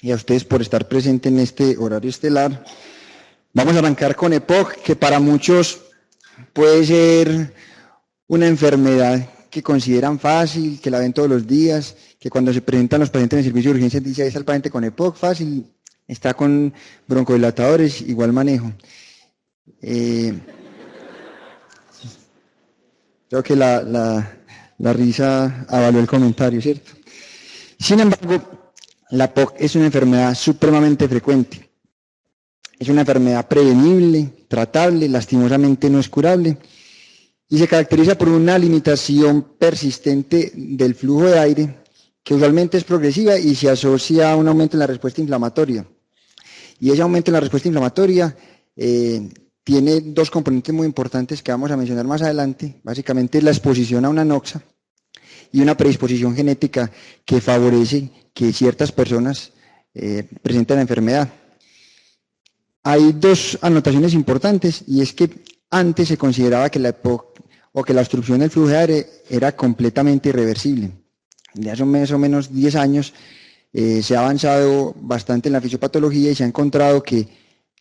y a ustedes por estar presentes en este horario estelar. Vamos a arrancar con EPOC, que para muchos puede ser una enfermedad que consideran fácil, que la ven todos los días, que cuando se presentan los pacientes en el servicio de urgencias dice, ahí está el paciente con EPOC, fácil, está con broncodilatadores, igual manejo. Creo que la risa avaló el comentario, ¿cierto? Sin embargo, la POC es una enfermedad supremamente frecuente. Es una enfermedad prevenible, tratable, lastimosamente no es curable, y se caracteriza por una limitación persistente del flujo de aire, que usualmente es progresiva y se asocia a un aumento en la respuesta inflamatoria. Y ese aumento en la respuesta inflamatoria tiene dos componentes muy importantes que vamos a mencionar más adelante. Básicamente la exposición a una noxa y una predisposición genética que favorece que ciertas personas presenten la enfermedad. Hay dos anotaciones importantes, y es que antes se consideraba que la EPOC o que la obstrucción del flujo de aire era completamente irreversible. De hace más o menos 10 años se ha avanzado bastante en la fisiopatología y se ha encontrado que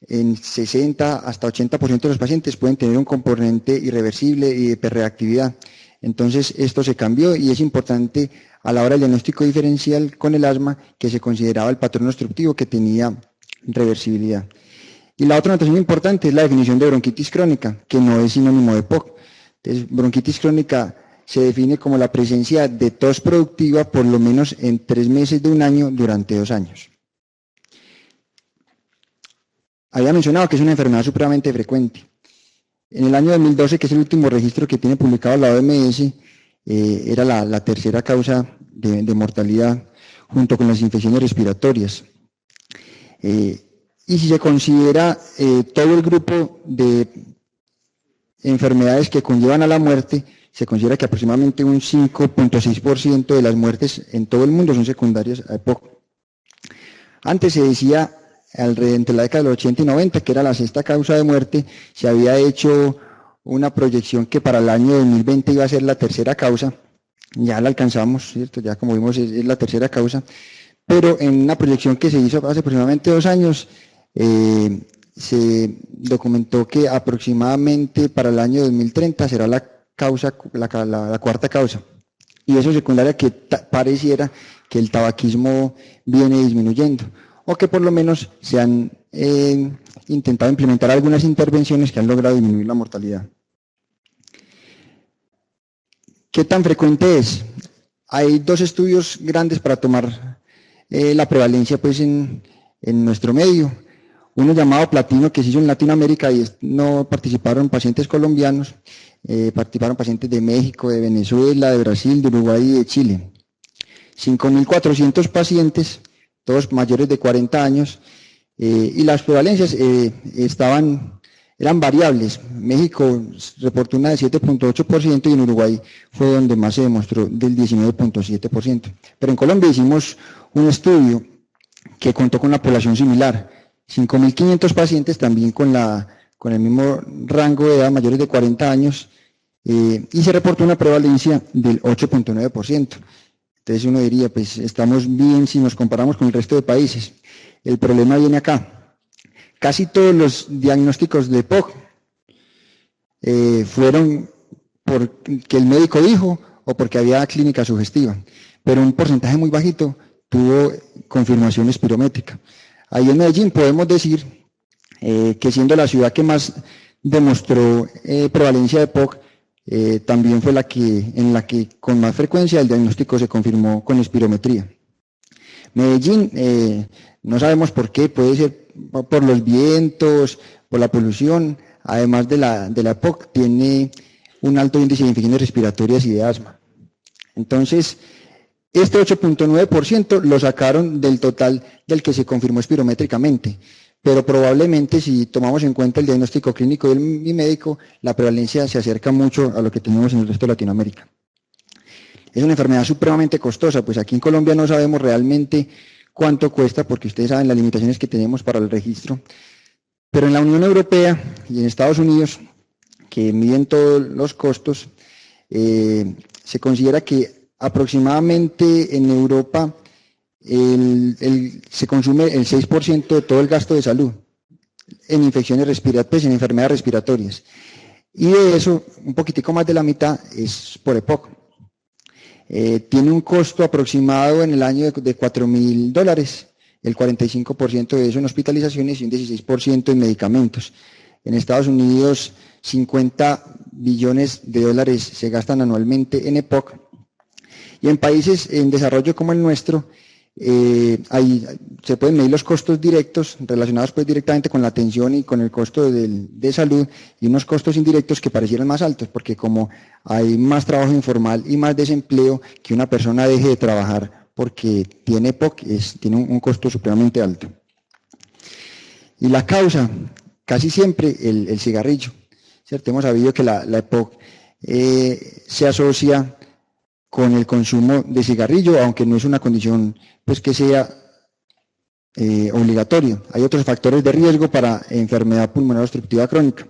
en 60 hasta 80% de los pacientes pueden tener un componente irreversible y de hiperreactividad. Entonces esto se cambió y es importante a la hora del diagnóstico diferencial con el asma que se consideraba el patrón obstructivo que tenía reversibilidad. Y la otra notación importante es la definición de bronquitis crónica, que no es sinónimo de POC. Entonces, bronquitis crónica se define como la presencia de tos productiva por lo menos en 3 meses de un año durante 2 años. Había mencionado que es una enfermedad supremamente frecuente. En el año 2012, que es el último registro que tiene publicado la OMS, era la tercera causa de mortalidad junto con las infecciones respiratorias. Y si se considera todo el grupo de enfermedades que conllevan a la muerte, se considera que aproximadamente un 5.6% de las muertes en todo el mundo son secundarias a EPOC. Antes se decía, entre la década de los 80 y 90, que era la sexta causa de muerte, se había hecho una proyección que para el año 2020 iba a ser la tercera causa, ya la alcanzamos, ¿cierto? Ya como vimos es la tercera causa, pero en una proyección que se hizo hace aproximadamente 2 años, se documentó que aproximadamente para el año 2030 será la cuarta causa. Y eso secundaria que pareciera que el tabaquismo viene disminuyendo, o que por lo menos se han intentado implementar algunas intervenciones que han logrado disminuir la mortalidad. ¿Qué tan frecuente es? Hay 2 estudios grandes para tomar la prevalencia pues, en nuestro medio. Uno llamado Platino, que se hizo en Latinoamérica y no participaron pacientes colombianos, participaron pacientes de México, de Venezuela, de Brasil, de Uruguay y de Chile. 5.400 pacientes, todos mayores de 40 años, y las prevalencias eran variables. México reportó una de 7.8% y en Uruguay fue donde más se demostró, del 19.7%. Pero en Colombia hicimos un estudio que contó con una población similar, 5.500 pacientes también con el mismo rango de edad, mayores de 40 años, y se reportó una prevalencia del 8.9%. Entonces uno diría, pues estamos bien si nos comparamos con el resto de países. El problema viene acá. Casi todos los diagnósticos de POC fueron porque el médico dijo o porque había clínica sugestiva, pero un porcentaje muy bajito tuvo confirmación espirométrica. Ahí en Medellín podemos decir que siendo la ciudad que más demostró prevalencia de POC, también fue en la que con más frecuencia el diagnóstico se confirmó con espirometría. Medellín, no sabemos por qué, puede ser por los vientos, por la polución, además de la POC, tiene un alto índice de infecciones respiratorias y de asma. Entonces, este 8.9% lo sacaron del total del que se confirmó espirométricamente, pero probablemente si tomamos en cuenta el diagnóstico clínico del médico, la prevalencia se acerca mucho a lo que tenemos en el resto de Latinoamérica. Es una enfermedad supremamente costosa, pues aquí en Colombia no sabemos realmente cuánto cuesta, porque ustedes saben las limitaciones que tenemos para el registro, pero en la Unión Europea y en Estados Unidos, que miden todos los costos, se considera que aproximadamente en Europa se consume el 6% de todo el gasto de salud en infecciones respiratorias, en enfermedades respiratorias. Y de eso, un poquitico más de la mitad es por EPOC. Tiene un costo aproximado en el año de $4.000, el 45% de eso en hospitalizaciones y un 16% en medicamentos. En Estados Unidos, $50 billones se gastan anualmente en EPOC. Y en países en desarrollo como el nuestro, se pueden medir los costos directos relacionados pues directamente con la atención y con el costo de salud, y unos costos indirectos que parecieran más altos, porque como hay más trabajo informal y más desempleo, que una persona deje de trabajar porque tiene EPOC tiene un costo supremamente alto. Y la causa, casi siempre el cigarrillo, ¿cierto? Hemos sabido que la EPOC se asocia con el consumo de cigarrillo, aunque no es una condición pues que sea obligatorio. Hay otros factores de riesgo para enfermedad pulmonar obstructiva crónica.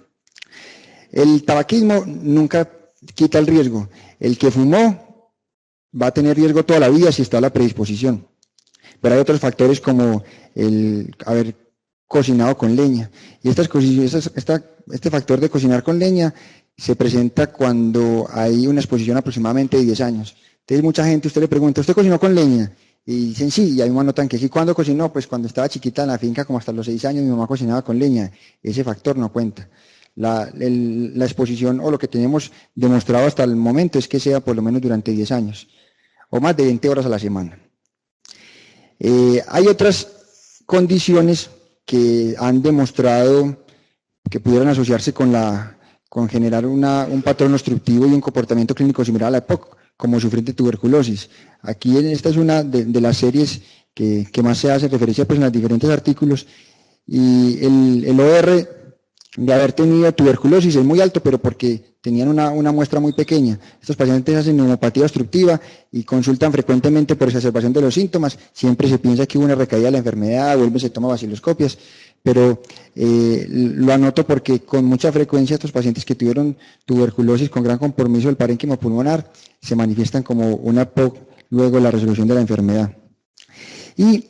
El tabaquismo nunca quita el riesgo. El que fumó va a tener riesgo toda la vida si está a la predisposición. Pero hay otros factores como el haber cocinado con leña. Y este factor de cocinar con leña se presenta cuando hay una exposición aproximadamente de 10 años. Entonces mucha gente, usted le pregunta, ¿usted cocinó con leña? Y dicen sí, y ahí me anotan que sí. ¿Cuándo cocinó? Pues cuando estaba chiquita en la finca, como hasta los 6 años, mi mamá cocinaba con leña. Ese factor no cuenta. La exposición o lo que tenemos demostrado hasta el momento es que sea por lo menos durante 10 años, o más de 20 horas a la semana. Hay otras condiciones que han demostrado que pudieran asociarse con generar un patrón obstructivo y un comportamiento clínico similar a la EPOC, como sufrir de tuberculosis. Aquí esta es una de las series que más se hace referencia pues, en los diferentes artículos, y el OR de haber tenido tuberculosis es muy alto, pero porque tenían una muestra muy pequeña. Estos pacientes hacen neumopatía obstructiva y consultan frecuentemente por exacerbación de los síntomas. Siempre se piensa que hubo una recaída de la enfermedad, se toma vaciloscopias, pero lo anoto porque con mucha frecuencia estos pacientes que tuvieron tuberculosis con gran compromiso del parénquima pulmonar se manifiestan como una EPOC luego de la resolución de la enfermedad. Y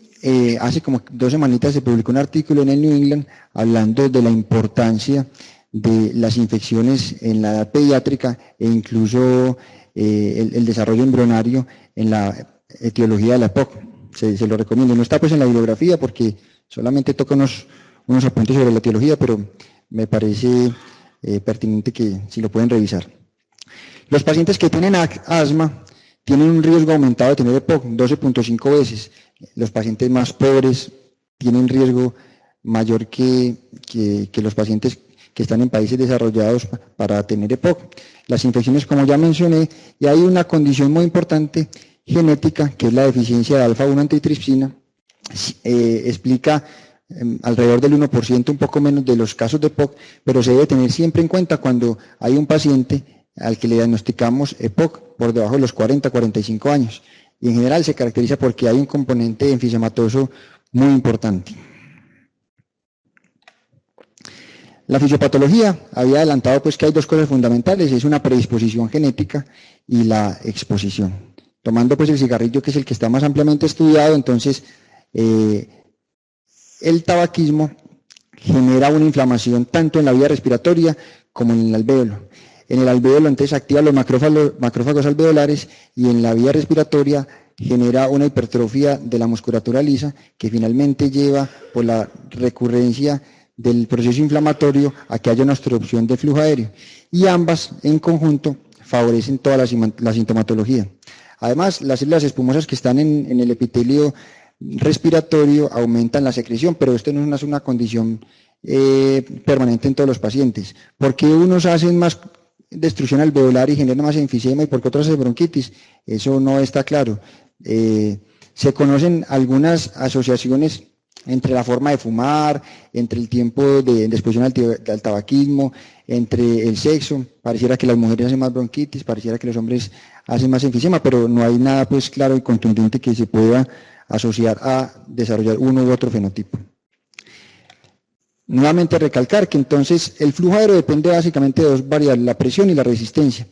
hace como 2 semanitas se publicó un artículo en el New England hablando de la importancia de las infecciones en la edad pediátrica e incluso el desarrollo embrionario en la etiología de la EPOC. Se lo recomiendo. No está pues en la bibliografía porque solamente toca unos apuntes sobre la etiología, pero me parece pertinente que si lo pueden revisar. Los pacientes que tienen asma tienen un riesgo aumentado de tener EPOC 12.5 veces. Los pacientes más pobres tienen riesgo mayor que los pacientes que están en países desarrollados para tener EPOC. Las infecciones, como ya mencioné, y hay una condición muy importante genética, que es la deficiencia de alfa-1 antitripsina, explica alrededor del 1%, un poco menos de los casos de EPOC, pero se debe tener siempre en cuenta cuando hay un paciente al que le diagnosticamos EPOC por debajo de los 40-45 años. Y en general se caracteriza porque hay un componente enfisematoso muy importante. La fisiopatología había adelantado pues que hay 2 cosas fundamentales, es una predisposición genética y la exposición. Tomando pues el cigarrillo, que es el que está más ampliamente estudiado, entonces el tabaquismo genera una inflamación tanto en la vía respiratoria como en el alvéolo. En el alvéolo entonces activa los macrófagos alveolares y en la vía respiratoria genera una hipertrofia de la musculatura lisa que finalmente lleva por la recurrencia del proceso inflamatorio a que haya una obstrucción del flujo aéreo. Y ambas en conjunto favorecen toda la sintomatología. Además, las células espumosas que están en el epitelio respiratorio aumentan la secreción, pero esto no es una condición permanente en todos los pacientes. ¿Por qué unos hacen más destrucción alveolar y generan más enfisema y por qué otros hacen bronquitis? Eso no está claro. Se conocen algunas asociaciones entre la forma de fumar, entre el tiempo de exposición al tabaquismo, entre el sexo. Pareciera que las mujeres hacen más bronquitis, pareciera que los hombres hacen más enfisema, pero no hay nada pues claro y contundente que se pueda asociar a desarrollar uno u otro fenotipo. Nuevamente recalcar que entonces el flujo aéreo depende básicamente de 2 variables, la presión y la resistencia.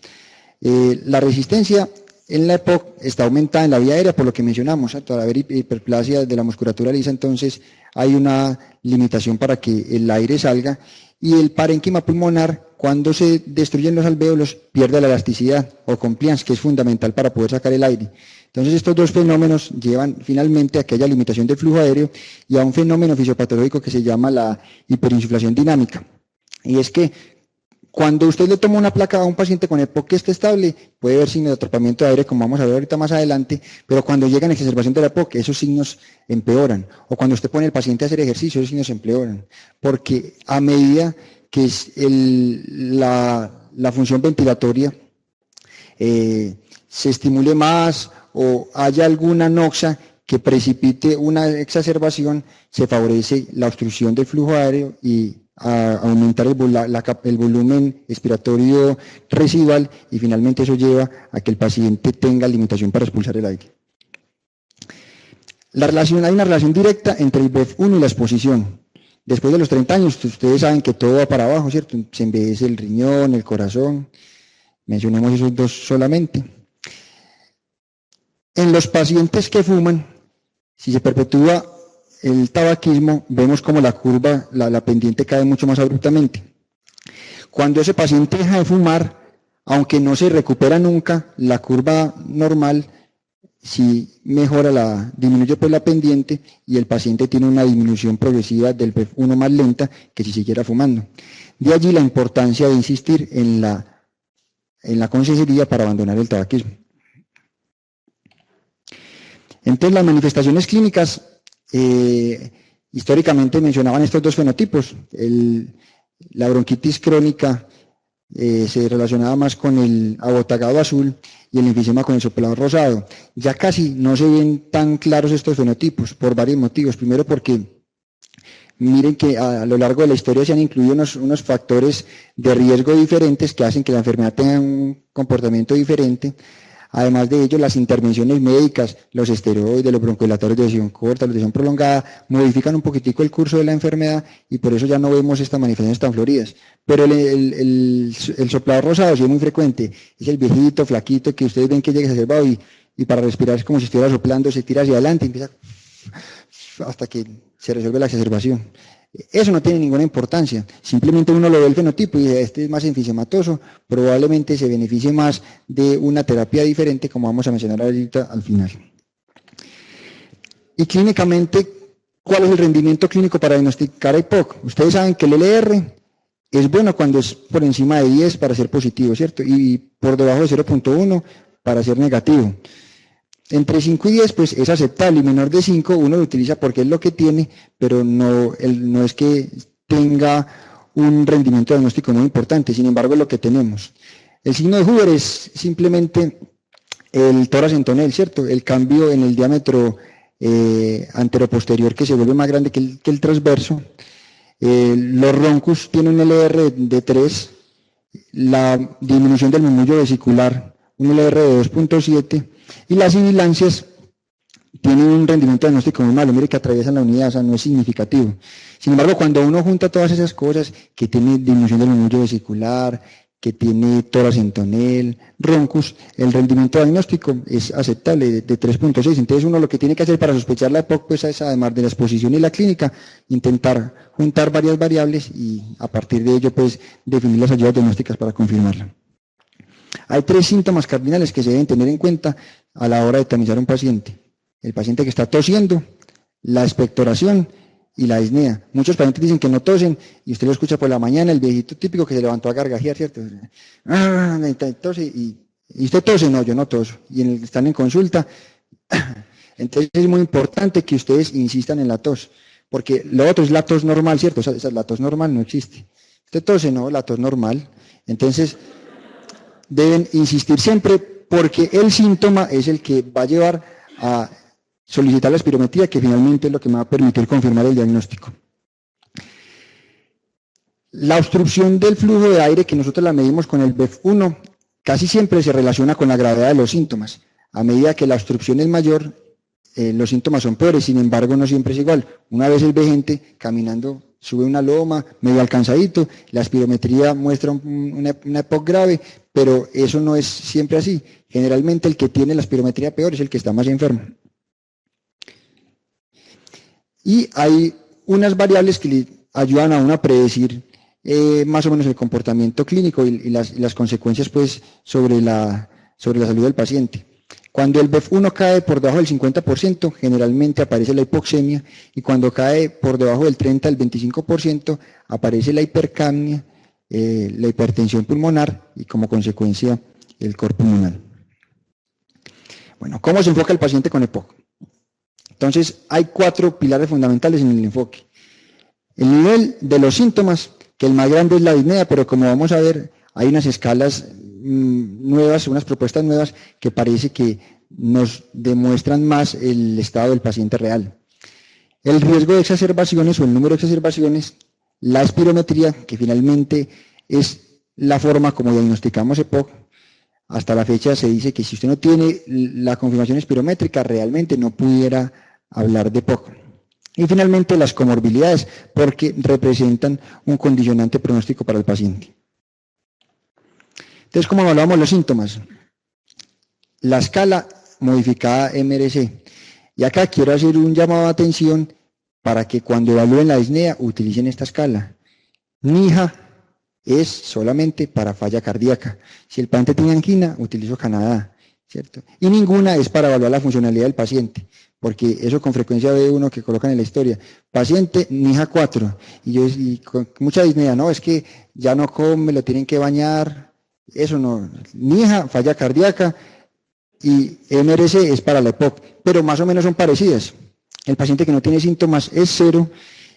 La resistencia en la EPOC está aumentada en la vía aérea, por lo que mencionamos, ¿cierto? Al haber hiperplasia de la musculatura lisa, entonces hay una limitación para que el aire salga, y el parénquima pulmonar, cuando se destruyen los alvéolos, pierde la elasticidad o compliance, que es fundamental para poder sacar el aire. Entonces estos dos fenómenos llevan finalmente a que haya limitación del flujo aéreo y a un fenómeno fisiopatológico que se llama la hiperinsuflación dinámica. Y es que cuando usted le toma una placa a un paciente con EPOC que esté estable, puede haber signos de atrapamiento de aire, como vamos a ver ahorita más adelante, pero cuando llega en exacerbación de la EPOC, esos signos empeoran. O cuando usted pone al paciente a hacer ejercicio, esos signos empeoran. Porque a medida que la función ventilatoria se estimule más o haya alguna anoxia que precipite una exacerbación, se favorece la obstrucción del flujo aéreo y a aumentar el volumen expiratorio residual, y finalmente eso lleva a que el paciente tenga limitación para expulsar el aire. Hay una relación directa entre el BEF1 y la exposición. Después de los 30 años, ustedes saben que todo va para abajo, ¿cierto? Se envejece el riñón, el corazón, mencionemos esos dos solamente. En los pacientes que fuman, si se perpetúa el tabaquismo, vemos como la curva, la pendiente cae mucho más abruptamente. Cuando ese paciente deja de fumar, aunque no se recupera nunca, la curva normal sí mejora, disminuye pues la pendiente, y el paciente tiene una disminución progresiva del BEF1 más lenta que si siguiera fumando. De allí la importancia de insistir en la consejería para abandonar el tabaquismo. Entonces las manifestaciones clínicas históricamente mencionaban estos dos fenotipos. La bronquitis crónica se relacionaba más con el abotagado azul y el enfisema con el soplado rosado. Ya casi no se ven tan claros estos fenotipos por varios motivos. Primero porque miren que a lo largo de la historia se han incluido unos factores de riesgo diferentes que hacen que la enfermedad tenga un comportamiento diferente. Además de ello, las intervenciones médicas, los esteroides, los broncodilatadores de visión corta, los de visión prolongada, modifican un poquitico el curso de la enfermedad, y por eso ya no vemos estas manifestaciones tan floridas. Pero el soplado rosado sí es muy frecuente. Es el viejito, flaquito, que ustedes ven que llega exacerbado y para respirar es como si estuviera soplando, se tira hacia adelante, empieza hasta que se resuelve la exacerbación. Eso no tiene ninguna importancia, simplemente uno lo ve el fenotipo y dice, este es más enfisematoso, probablemente se beneficie más de una terapia diferente, como vamos a mencionar ahorita al final. Y clínicamente, ¿cuál es el rendimiento clínico para diagnosticar EPOC? Ustedes saben que el LR es bueno cuando es por encima de 10 para ser positivo, ¿cierto? Y por debajo de 0.1 para ser negativo. Entre 5 y 10 pues es aceptable, y menor de 5 uno lo utiliza porque es lo que tiene, pero no es que tenga un rendimiento diagnóstico muy importante, sin embargo es lo que tenemos. El signo de Hoover es simplemente el tórax en tonel, ¿cierto? El cambio en el diámetro anteroposterior que se vuelve más grande que el transverso. Los roncus tienen un LR de 3, la disminución del murmullo vesicular, un LR de 2.7, y las sibilancias tienen un rendimiento diagnóstico muy malo. Mire que atraviesan la unidad, o sea, no es significativo. Sin embargo, cuando uno junta todas esas cosas, que tiene disminución del murmullo vesicular, que tiene tórax en tonel, roncus, el rendimiento diagnóstico es aceptable, de 3.6. Entonces uno lo que tiene que hacer para sospechar la EPOC, pues es, además de la exposición y la clínica, intentar juntar varias variables y a partir de ello pues definir las ayudas diagnósticas para confirmarla. Hay 3 síntomas cardinales que se deben tener en cuenta a la hora de tamizar a un paciente. El paciente que está tosiendo, la expectoración y la disnea. Muchos pacientes dicen que no tosen, y usted lo escucha por la mañana, el viejito típico que se levantó a gargajear, ¿cierto? Tose, y usted tose, no, yo no toso. Y están en consulta. Entonces es muy importante que ustedes insistan en la tos, porque lo otro es la tos normal, ¿cierto? O sea, la tos normal no existe. Usted tose, no, la tos normal. Entonces deben insistir siempre, porque el síntoma es el que va a llevar a solicitar la espirometría, que finalmente es lo que me va a permitir confirmar el diagnóstico. La obstrucción del flujo de aire, que nosotros la medimos con el BEF1, casi siempre se relaciona con la gravedad de los síntomas. A medida que la obstrucción es mayor, los síntomas son peores, sin embargo no siempre es igual. Una vez él ve gente caminando sube una loma, medio alcanzadito, la espirometría muestra una EPOC grave, pero eso no es siempre así. Generalmente el que tiene la espirometría peor es el que está más enfermo. Y hay unas variables que le ayudan a uno a predecir más o menos el comportamiento clínico y las consecuencias pues, sobre la salud del paciente. Cuando el BEF1 cae por debajo del 50%, generalmente aparece la hipoxemia, y cuando cae por debajo del 30 al 25%, aparece la hipercapnia, la hipertensión pulmonar y como consecuencia el cor pulmonar. Bueno, ¿cómo se enfoca el paciente con EPOC? Entonces, hay 4 pilares fundamentales en el enfoque. El nivel de los síntomas, que el más grande es la disnea, pero como vamos a ver, hay unas escalas nuevas, unas propuestas nuevas que parece que nos demuestran más el estado del paciente real. El riesgo de exacerbaciones o el número de exacerbaciones, la espirometría, que finalmente es la forma como diagnosticamos EPOC. Hasta la fecha se dice que si usted no tiene la confirmación espirométrica, realmente no pudiera hablar de EPOC. Y finalmente las comorbilidades, porque representan un condicionante pronóstico para el paciente. Entonces, ¿cómo evaluamos los síntomas? La escala modificada MRC. Y acá quiero hacer un llamado de atención para que cuando evalúen la disnea utilicen esta escala. NIHA es solamente para falla cardíaca. Si el paciente tiene angina, utilizo Canadá, ¿cierto? Y ninguna es para evaluar la funcionalidad del paciente, porque eso con frecuencia ve uno que colocan en la historia. Paciente NIHA 4, y con mucha disnea, no, es que ya no come, lo tienen que bañar, eso no. NIHA, falla cardíaca, y MRC es para la EPOC, pero más o menos son parecidas. El paciente que no tiene síntomas es 0,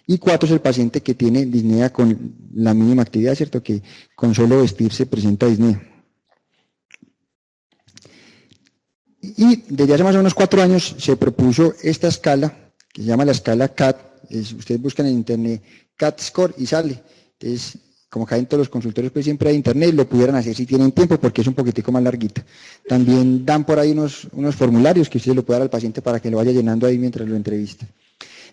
y 4 es el paciente que tiene disnea con la mínima actividad, ¿cierto? Que con solo vestirse presenta disnea. Y desde hace más o menos 4 años se propuso esta escala, que se llama la escala CAT. Ustedes buscan en internet CAT Score y sale. Entonces, como acá en todos los consultorios pues siempre hay internet, lo pudieran hacer si tienen tiempo, porque es un poquitico más larguita. También dan por ahí unos formularios que usted lo puede dar al paciente para que lo vaya llenando ahí mientras lo entrevista.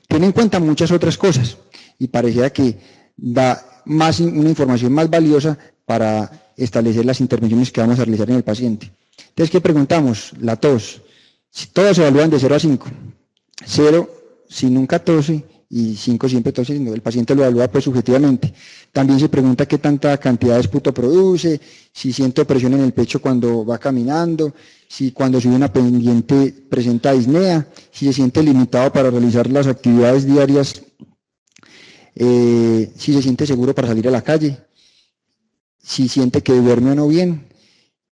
Tiene en cuenta muchas otras cosas y pareciera que da una información más valiosa para establecer las intervenciones que vamos a realizar en el paciente. Entonces, ¿qué preguntamos? La tos. Si todos se evalúan de 0 a 5. 0 si nunca tose y 5 siempre tose, el paciente lo evalúa pues subjetivamente. También se pregunta qué tanta cantidad de esputo produce, si siente presión en el pecho cuando va caminando, si cuando sube una pendiente presenta disnea, si se siente limitado para realizar las actividades diarias, si se siente seguro para salir a la calle, si siente que duerme o no bien,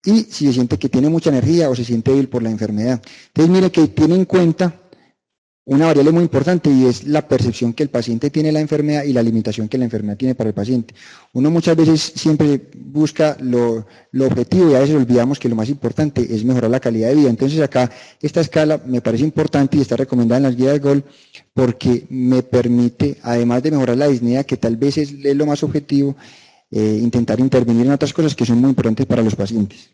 y si se siente que tiene mucha energía o se siente débil por la enfermedad. Entonces, mire que tiene en cuenta una variable muy importante, y es la percepción que el paciente tiene de la enfermedad y la limitación que la enfermedad tiene para el paciente. Uno muchas veces siempre busca lo objetivo, y a veces olvidamos que lo más importante es mejorar la calidad de vida. Entonces acá esta escala me parece importante y está recomendada en las guías de GOL, porque me permite, además de mejorar la disnea, que tal vez es lo más objetivo, intentar intervenir en otras cosas que son muy importantes para los pacientes.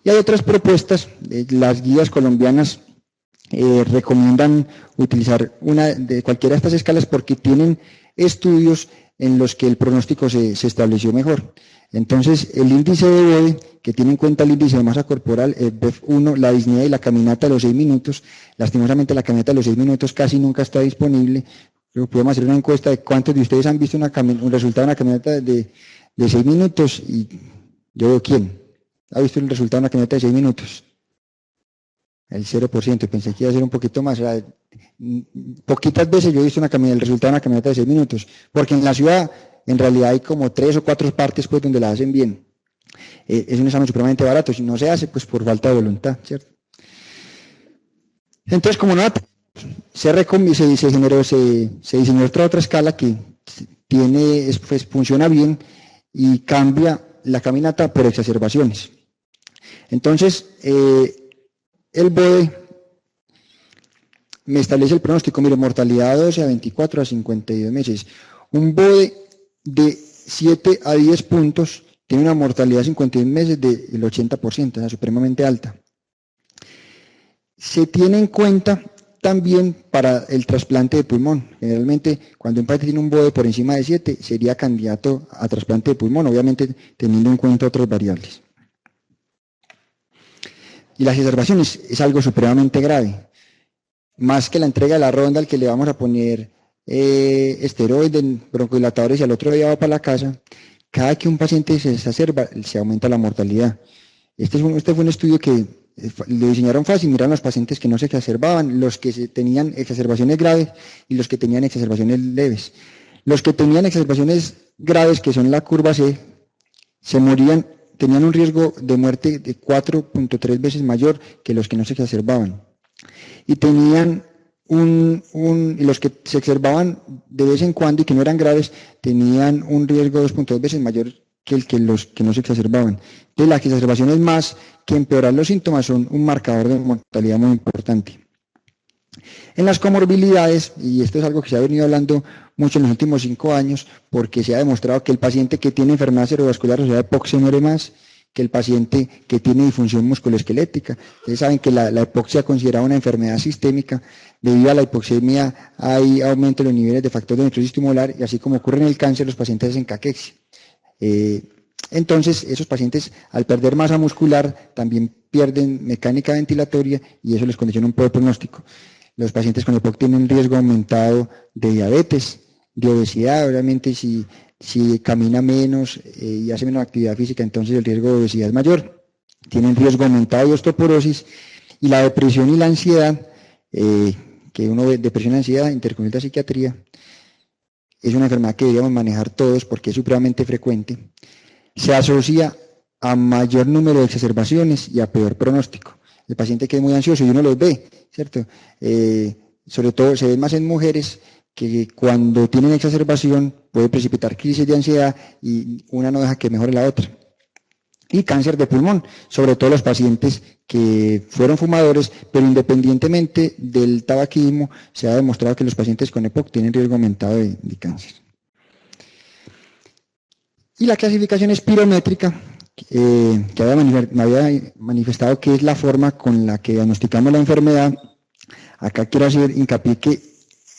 Y hay otras propuestas, las guías colombianas recomiendan utilizar una de cualquiera de estas escalas porque tienen estudios en los que el pronóstico se estableció mejor. Entonces, el índice de Bode, que tiene en cuenta el índice de masa corporal, el BEF1, la disnea y la caminata de los 6 minutos, lastimosamente la caminata de los 6 minutos casi nunca está disponible. Pero podemos hacer una encuesta de cuántos de ustedes han visto un resultado de una caminata de 6 minutos, y yo veo quién ha visto el resultado de una caminata de 6 minutos. El 0%, pensé que iba a ser un poquito más. O sea, poquitas veces yo he visto el resultado de una caminata de 6 minutos, porque en la ciudad en realidad hay como 3 o 4 partes pues donde la hacen bien. Es un examen supremamente barato, si no se hace pues por falta de voluntad, ¿cierto? Entonces, como no se diseñó otra escala que pues, funciona bien y cambia la caminata por exacerbaciones. Entonces, el BODE me establece el pronóstico, mire, mortalidad de 12 a 24 a 52 meses. Un BODE de 7 a 10 puntos tiene una mortalidad de 52 meses del 80%, o sea, supremamente alta. Se tiene en cuenta también para el trasplante de pulmón. Generalmente, cuando un paciente tiene un BOE por encima de 7, sería candidato a trasplante de pulmón, obviamente teniendo en cuenta otras variables. Y las exacerbaciones es algo supremamente grave. Más que la entrega de la ronda al que le vamos a poner esteroides, broncodilatadores y al otro día va para la casa, cada que un paciente se exacerba, se aumenta la mortalidad. Este fue un estudio que lo diseñaron fácil, miraron los pacientes que no se exacerbaban, los que tenían exacerbaciones graves y los que tenían exacerbaciones leves. Los que tenían exacerbaciones graves, que son la curva C, se morían, tenían un riesgo de muerte de 4.3 veces mayor que los que no se exacerbaban. Y tenían los que se exacerbaban de vez en cuando y que no eran graves, tenían un riesgo 2.2 veces mayor que los que no se exacerbaban. Entonces, las exacerbaciones más que empeorar los síntomas son un marcador de mortalidad muy importante. En las comorbilidades, y esto es algo que se ha venido hablando mucho en los últimos 5 años, porque se ha demostrado que el paciente que tiene enfermedad cerebrovascular, o sea, EPOC, se muere más que el paciente que tiene disfunción musculoesquelética. Ustedes saben que la EPOC se ha considerado una enfermedad sistémica. Debido a la hipoxemia hay aumento de los niveles de factor de necrosis timolar y así como ocurre en el cáncer, los pacientes hacen caquexia. Entonces, esos pacientes, al perder masa muscular, también pierden mecánica ventilatoria y eso les condiciona un poco pronóstico. Los pacientes con EPOC tienen un riesgo aumentado de diabetes, de obesidad. Obviamente, si camina menos y hace menos actividad física, entonces el riesgo de obesidad es mayor. Tienen riesgo aumentado de osteoporosis y la depresión y la ansiedad, que uno ve depresión y ansiedad, interconsulta psiquiatría, es una enfermedad que deberíamos manejar todos porque es supremamente frecuente. Se asocia a mayor número de exacerbaciones y a peor pronóstico. El paciente que es muy ansioso y uno los ve, ¿cierto? Sobre todo se ve más en mujeres que cuando tienen exacerbación puede precipitar crisis de ansiedad y una no deja que mejore la otra. Y cáncer de pulmón, sobre todo los pacientes que fueron fumadores, pero independientemente del tabaquismo, se ha demostrado que los pacientes con EPOC tienen riesgo aumentado de cáncer. Y la clasificación espirométrica, que me había manifestado que es la forma con la que diagnosticamos la enfermedad. Acá quiero hacer hincapié que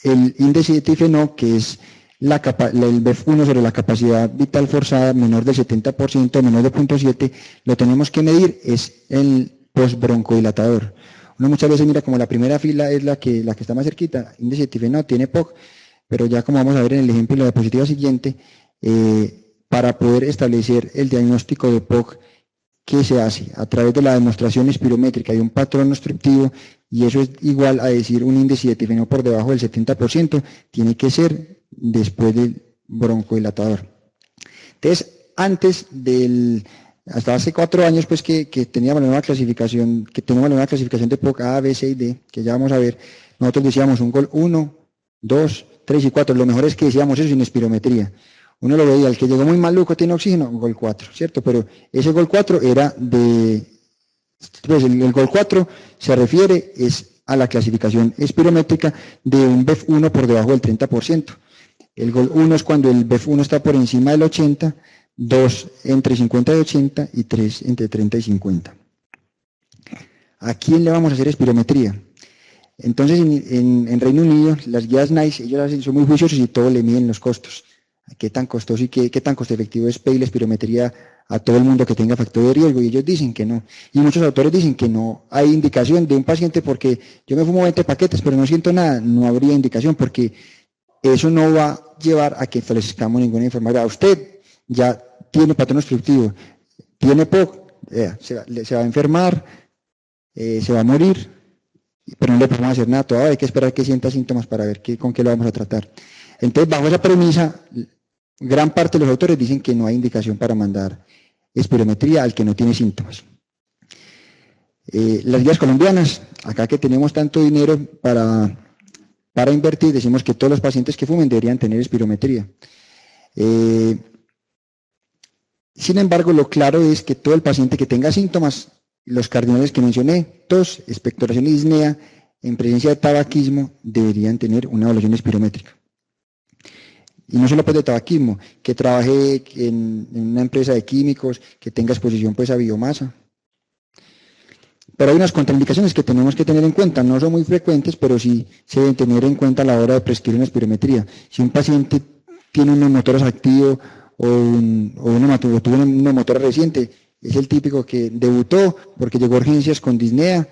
el índice de tifenol, que es el BEF1 sobre la capacidad vital forzada menor del 70%, menor de 0.7, lo tenemos que medir, es el postbroncodilatador. Uno muchas veces mira como la primera fila es la que está más cerquita, índice de tifenol, tiene POC, pero ya como vamos a ver en el ejemplo de la diapositiva siguiente, para poder establecer el diagnóstico de POC, ¿qué se hace? A través de la demostración espirométrica de un patrón obstructivo, y eso es igual a decir un índice de tifenol por debajo del 70%, tiene que ser después del broncodilatador. Entonces, hasta hace 4 años, pues que teníamos una clasificación, de POC A, B, C y D, que ya vamos a ver, nosotros decíamos un GOL 1, 2, 3 y 4, lo mejor es que decíamos eso sin espirometría. Uno lo veía, el que llegó muy maluco tiene oxígeno, GOL 4, ¿cierto? Pero ese GOL 4 era pues el GOL 4 se refiere a la clasificación espirométrica de un BEF1 por debajo del 30%. El GOL 1 es cuando el BEF1 está por encima del 80, 2 entre 50 y 80 y 3 entre 30 y 50. ¿A quién le vamos a hacer espirometría? Entonces, en Reino Unido, las guías NICE, ellos son muy juiciosos y todo le miden los costos. ¿Qué tan costoso y qué tan costo efectivo es pedir la espirometría a todo el mundo que tenga factor de riesgo? Y ellos dicen que no. Y muchos autores dicen que no hay indicación de un paciente porque yo me fumo 20 paquetes, pero no siento nada. No habría indicación porque eso no va a llevar a que establezcamos ninguna enfermedad. Usted ya tiene patrón obstructivo, tiene POC, se va a enfermar, se va a morir, pero no le podemos hacer nada. Todavía hay que esperar que sienta síntomas para ver con qué lo vamos a tratar. Entonces, bajo esa premisa, gran parte de los autores dicen que no hay indicación para mandar espirometría al que no tiene síntomas. Las guías colombianas, acá que tenemos tanto dinero para invertir, decimos que todos los pacientes que fumen deberían tener espirometría. Sin embargo, lo claro es que todo el paciente que tenga síntomas, los cardinales que mencioné, tos, expectoración y disnea, en presencia de tabaquismo, deberían tener una evaluación espirométrica. Y no solo pues de tabaquismo, que trabaje en una empresa de químicos, que tenga exposición pues a biomasa. Pero hay unas contraindicaciones que tenemos que tener en cuenta, no son muy frecuentes, pero sí se deben tener en cuenta a la hora de prescribir una espirometría. Si un paciente tiene un neumotórax activo o tuvo un neumotórax reciente, es el típico que debutó porque llegó a urgencias con disnea,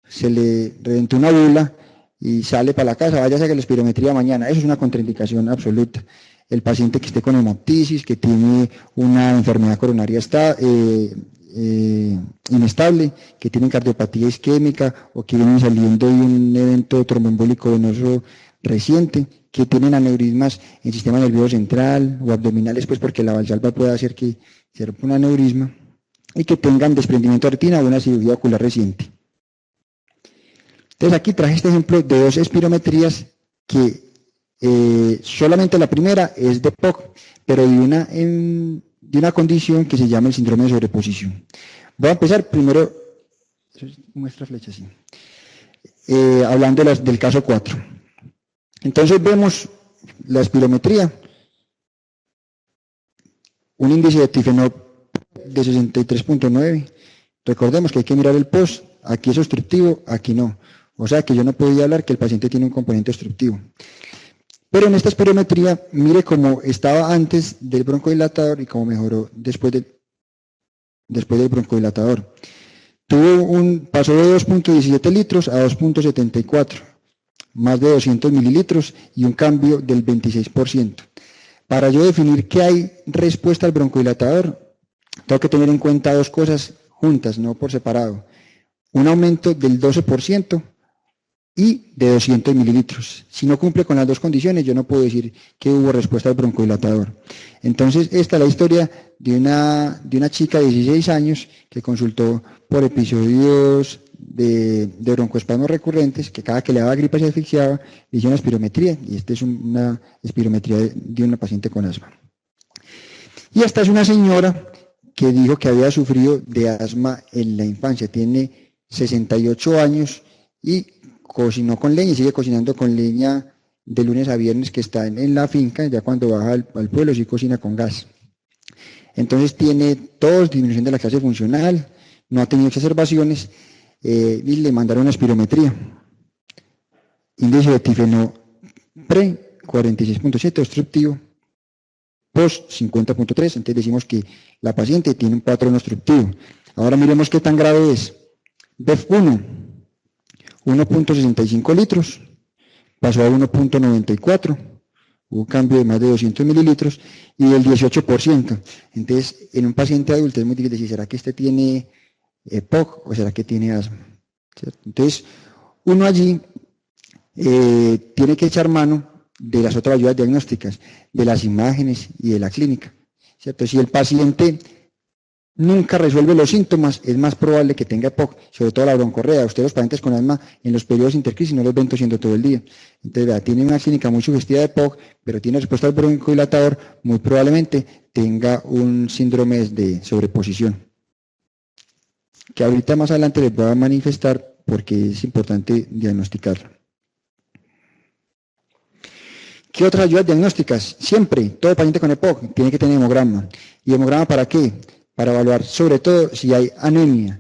se le reventó una bula y sale para la casa, vaya a hacer la espirometría mañana. Eso es una contraindicación absoluta. El paciente que esté con hemoptisis, que tiene una enfermedad coronaria inestable, que tienen cardiopatía isquémica o que vienen saliendo de un evento tromboembólico venoso reciente, que tienen aneurismas en sistema nervioso central o abdominales, pues porque la valsalva puede hacer que se rompa un aneurisma, y que tengan desprendimiento de retina o una cirugía ocular reciente. Entonces aquí traje este ejemplo de dos espirometrías que solamente la primera es de POC, pero de una condición que se llama el síndrome de sobreposición. Voy a empezar primero, muestra flecha así, hablando del caso 4. Entonces vemos la espirometría, un índice de tifenol de 63.9. Recordemos que hay que mirar el post, aquí es obstructivo, aquí no. O sea que yo no podía hablar que el paciente tiene un componente obstructivo. Pero en esta espirometría, mire cómo estaba antes del broncodilatador y cómo mejoró después del broncodilatador. Pasó de 2.17 litros a 2.74, más de 200 mililitros y un cambio del 26%. Para yo definir que hay respuesta al broncodilatador, tengo que tener en cuenta dos cosas juntas, no por separado. Un aumento del 12% y de 200 mililitros. Si no cumple con las dos condiciones, yo no puedo decir que hubo respuesta al broncodilatador. Entonces, esta es la historia de una chica de 16 años que consultó por episodios de broncoespasmos recurrentes, que cada que le daba gripe se asfixiaba, le hizo una espirometría, y esta es una espirometría de una paciente con asma. Y esta es una señora que dijo que había sufrido de asma en la infancia, tiene 68 años y cocinó con leña y sigue cocinando con leña de lunes a viernes, que está en la finca. Ya cuando baja al pueblo sí cocina con gas. Entonces tiene tos, disminución de la clase funcional, no ha tenido exacerbaciones, y le mandaron una espirometría. Índice de tifenol pre 46.7 obstructivo, post 50.3, entonces decimos que la paciente tiene un patrón obstructivo. Ahora miremos qué tan grave es. BEF1, 1.65 litros, pasó a 1.94, hubo un cambio de más de 200 mililitros y del 18%. Entonces, en un paciente adulto es muy difícil decir, ¿será que este tiene POC o será que tiene asma? ¿Cierto? Entonces, uno allí tiene que echar mano de las otras ayudas diagnósticas, de las imágenes y de la clínica, ¿cierto? Si el paciente nunca resuelve los síntomas, es más probable que tenga EPOC, sobre todo la broncorrea. Ustedes, los pacientes con asma, en los periodos intercrisis no los ven tosiendo todo el día. Entonces, vea, tiene una clínica muy sugestiva de EPOC, pero tiene respuesta al broncodilatador, muy probablemente tenga un síndrome de sobreposición, que ahorita más adelante les voy a manifestar porque es importante diagnosticarlo. ¿Qué otras ayudas diagnósticas? Siempre, todo paciente con EPOC tiene que tener hemograma. ¿Y hemograma para qué? Para evaluar sobre todo si hay anemia.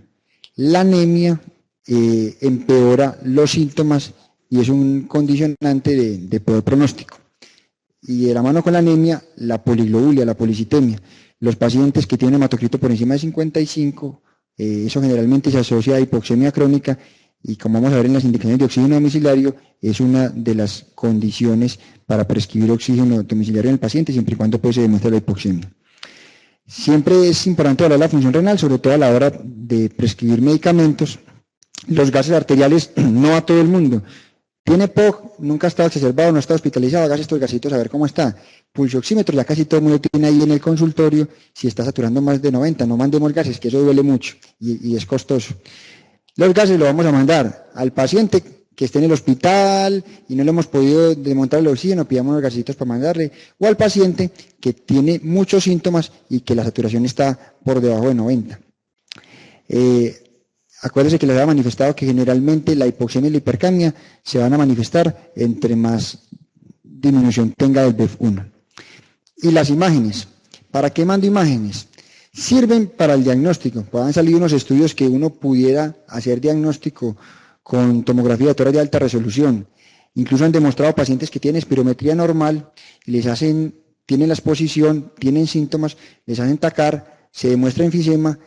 La anemia empeora los síntomas y es un condicionante de peor pronóstico. Y de la mano con la anemia, la poliglobulia, la policitemia. Los pacientes que tienen hematocrito por encima de 55, eso generalmente se asocia a hipoxemia crónica, y como vamos a ver en las indicaciones de oxígeno domiciliario, es una de las condiciones para prescribir oxígeno domiciliario en el paciente, siempre y cuando pues, se demuestre la hipoxemia. Siempre es importante hablar de la función renal, sobre todo a la hora de prescribir medicamentos. Los gases arteriales, no a todo el mundo. Tiene POC, nunca ha estado exacerbado, no ha estado hospitalizado, hagas estos gasitos a ver cómo está. Pulsioxímetro, ya casi todo el mundo tiene ahí en el consultorio, si está saturando más de 90, no mandemos gases, que eso duele mucho y es costoso. Los gases los vamos a mandar al paciente que esté en el hospital y no le hemos podido desmontar el oxígeno, pidamos los gasitos para mandarle, o al paciente que tiene muchos síntomas y que la saturación está por debajo de 90. Acuérdense que les había manifestado que generalmente la hipoxemia y la hipercamia se van a manifestar entre más disminución tenga del BEF1. Y las imágenes. ¿Para qué mando imágenes? Sirven para el diagnóstico. Han salido unos estudios que uno pudiera hacer diagnóstico con tomografía de tórax de alta resolución. Incluso han demostrado pacientes que tienen espirometría normal, tienen la exposición, tienen síntomas, les hacen TACAR, se demuestra enfisema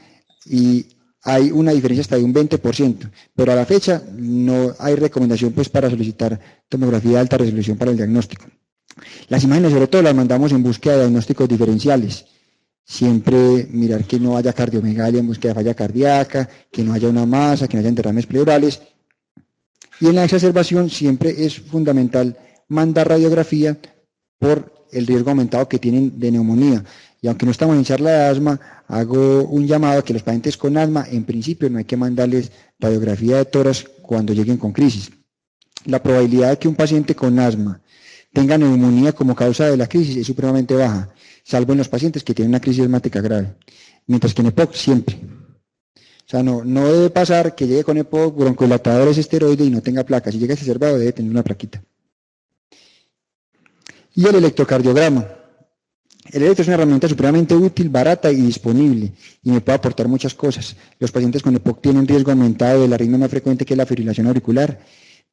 y hay una diferencia hasta de un 20%. Pero a la fecha no hay recomendación pues, para solicitar tomografía de alta resolución para el diagnóstico. Las imágenes sobre todo las mandamos en búsqueda de diagnósticos diferenciales. Siempre mirar que no haya cardiomegalia en búsqueda de falla cardíaca, que no haya una masa, que no haya derrames pleurales. Y en la exacerbación siempre es fundamental mandar radiografía por el riesgo aumentado que tienen de neumonía. Y aunque no estamos en charla de asma, hago un llamado a que los pacientes con asma, en principio no hay que mandarles radiografía de tórax cuando lleguen con crisis. La probabilidad de que un paciente con asma tenga neumonía como causa de la crisis es supremamente baja, salvo en los pacientes que tienen una crisis asmática grave. Mientras que en EPOC siempre. O sea, no debe pasar que llegue con EPOC, broncodilatadores, esteroide y no tenga placa. Si llega exacerbado debe tener una plaquita. Y el electrocardiograma. El electro es una herramienta supremamente útil, barata y disponible y me puede aportar muchas cosas. Los pacientes con EPOC tienen un riesgo aumentado de la arritmia más frecuente que es la fibrilación auricular,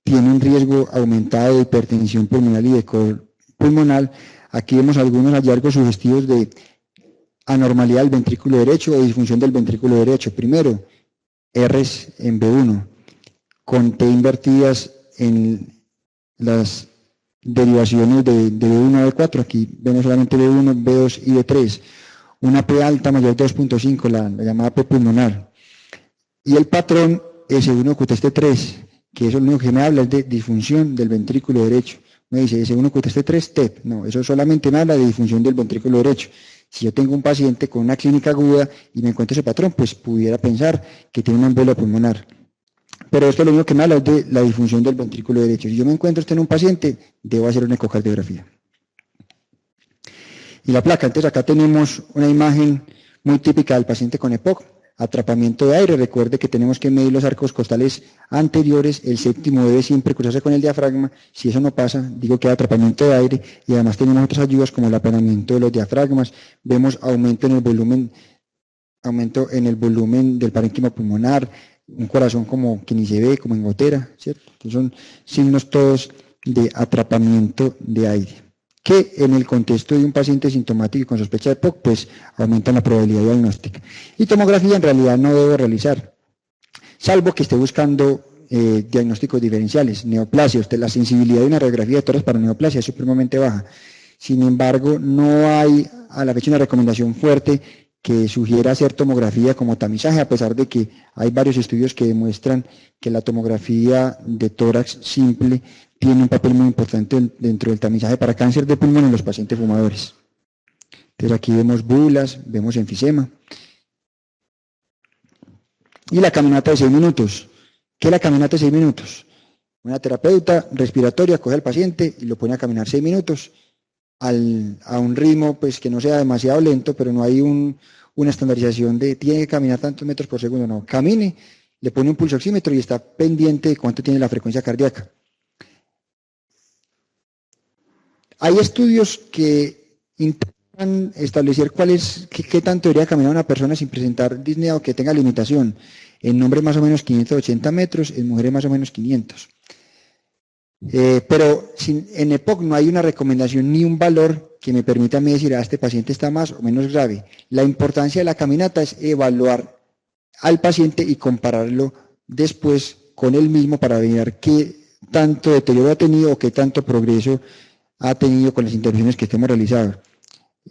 tienen un riesgo aumentado de hipertensión pulmonar y de cor pulmonar. Aquí vemos algunos hallazgos sugestivos de anormalidad del ventrículo derecho o disfunción del ventrículo derecho. Primero, Rs en B1, con T invertidas en las derivaciones de B1 a B4, aquí vemos solamente B1, B2 y B3, una P alta mayor de 2.5, la llamada P pulmonar, y el patrón S1QTST3, que eso lo único que me habla es de disfunción del ventrículo derecho. Me dice S1QTST3 TEP, no, eso solamente me habla de disfunción del ventrículo derecho. Si yo tengo un paciente con una clínica aguda y me encuentro ese patrón, pues pudiera pensar que tiene una embolia pulmonar. Pero esto lo único que me habla es de la disfunción del ventrículo derecho. Si yo me encuentro en un paciente, debo hacer una ecocardiografía. Y la placa, entonces acá tenemos una imagen muy típica del paciente con EPOC, atrapamiento de aire. Recuerde que tenemos que medir los arcos costales anteriores, el séptimo debe siempre cruzarse con el diafragma. Si eso no pasa, digo que hay atrapamiento de aire, y además tenemos otras ayudas como el aplanamiento de los diafragmas. Vemos aumento en el volumen del parénquima pulmonar, un corazón como que ni se ve, como en gotera, ¿cierto? Entonces son signos todos de atrapamiento de aire, que en el contexto de un paciente sintomático y con sospecha de EPOC, pues aumentan la probabilidad diagnóstica. Y tomografía en realidad no debo realizar, salvo que esté buscando diagnósticos diferenciales, neoplasia. La sensibilidad de una radiografía de tórax para neoplasia es supremamente baja. Sin embargo, no hay a la fecha una recomendación fuerte que sugiera hacer tomografía como tamizaje, a pesar de que hay varios estudios que demuestran que la tomografía de tórax simple tiene un papel muy importante dentro del tamizaje para cáncer de pulmón en los pacientes fumadores. Entonces aquí vemos bulas, vemos enfisema. Y la caminata de 6 minutos. ¿Qué es la caminata de 6 minutos? Una terapeuta respiratoria coge al paciente y lo pone a caminar 6 minutos a un ritmo pues que no sea demasiado lento, pero no hay una estandarización de tiene que caminar tantos metros por segundo, no, camine, le pone un pulsoxímetro y está pendiente de cuánto tiene la frecuencia cardíaca. Hay estudios que intentan establecer qué tanto debería caminar una persona sin presentar disnea o que tenga limitación. En hombres más o menos 580 metros, en mujeres más o menos 500. Pero en EPOC no hay una recomendación ni un valor que me permita a mí decir, este paciente está más o menos grave. La importancia de la caminata es evaluar al paciente y compararlo después con él mismo para ver qué tanto deterioro ha tenido o qué tanto progreso ha tenido con las intervenciones que estemos realizando.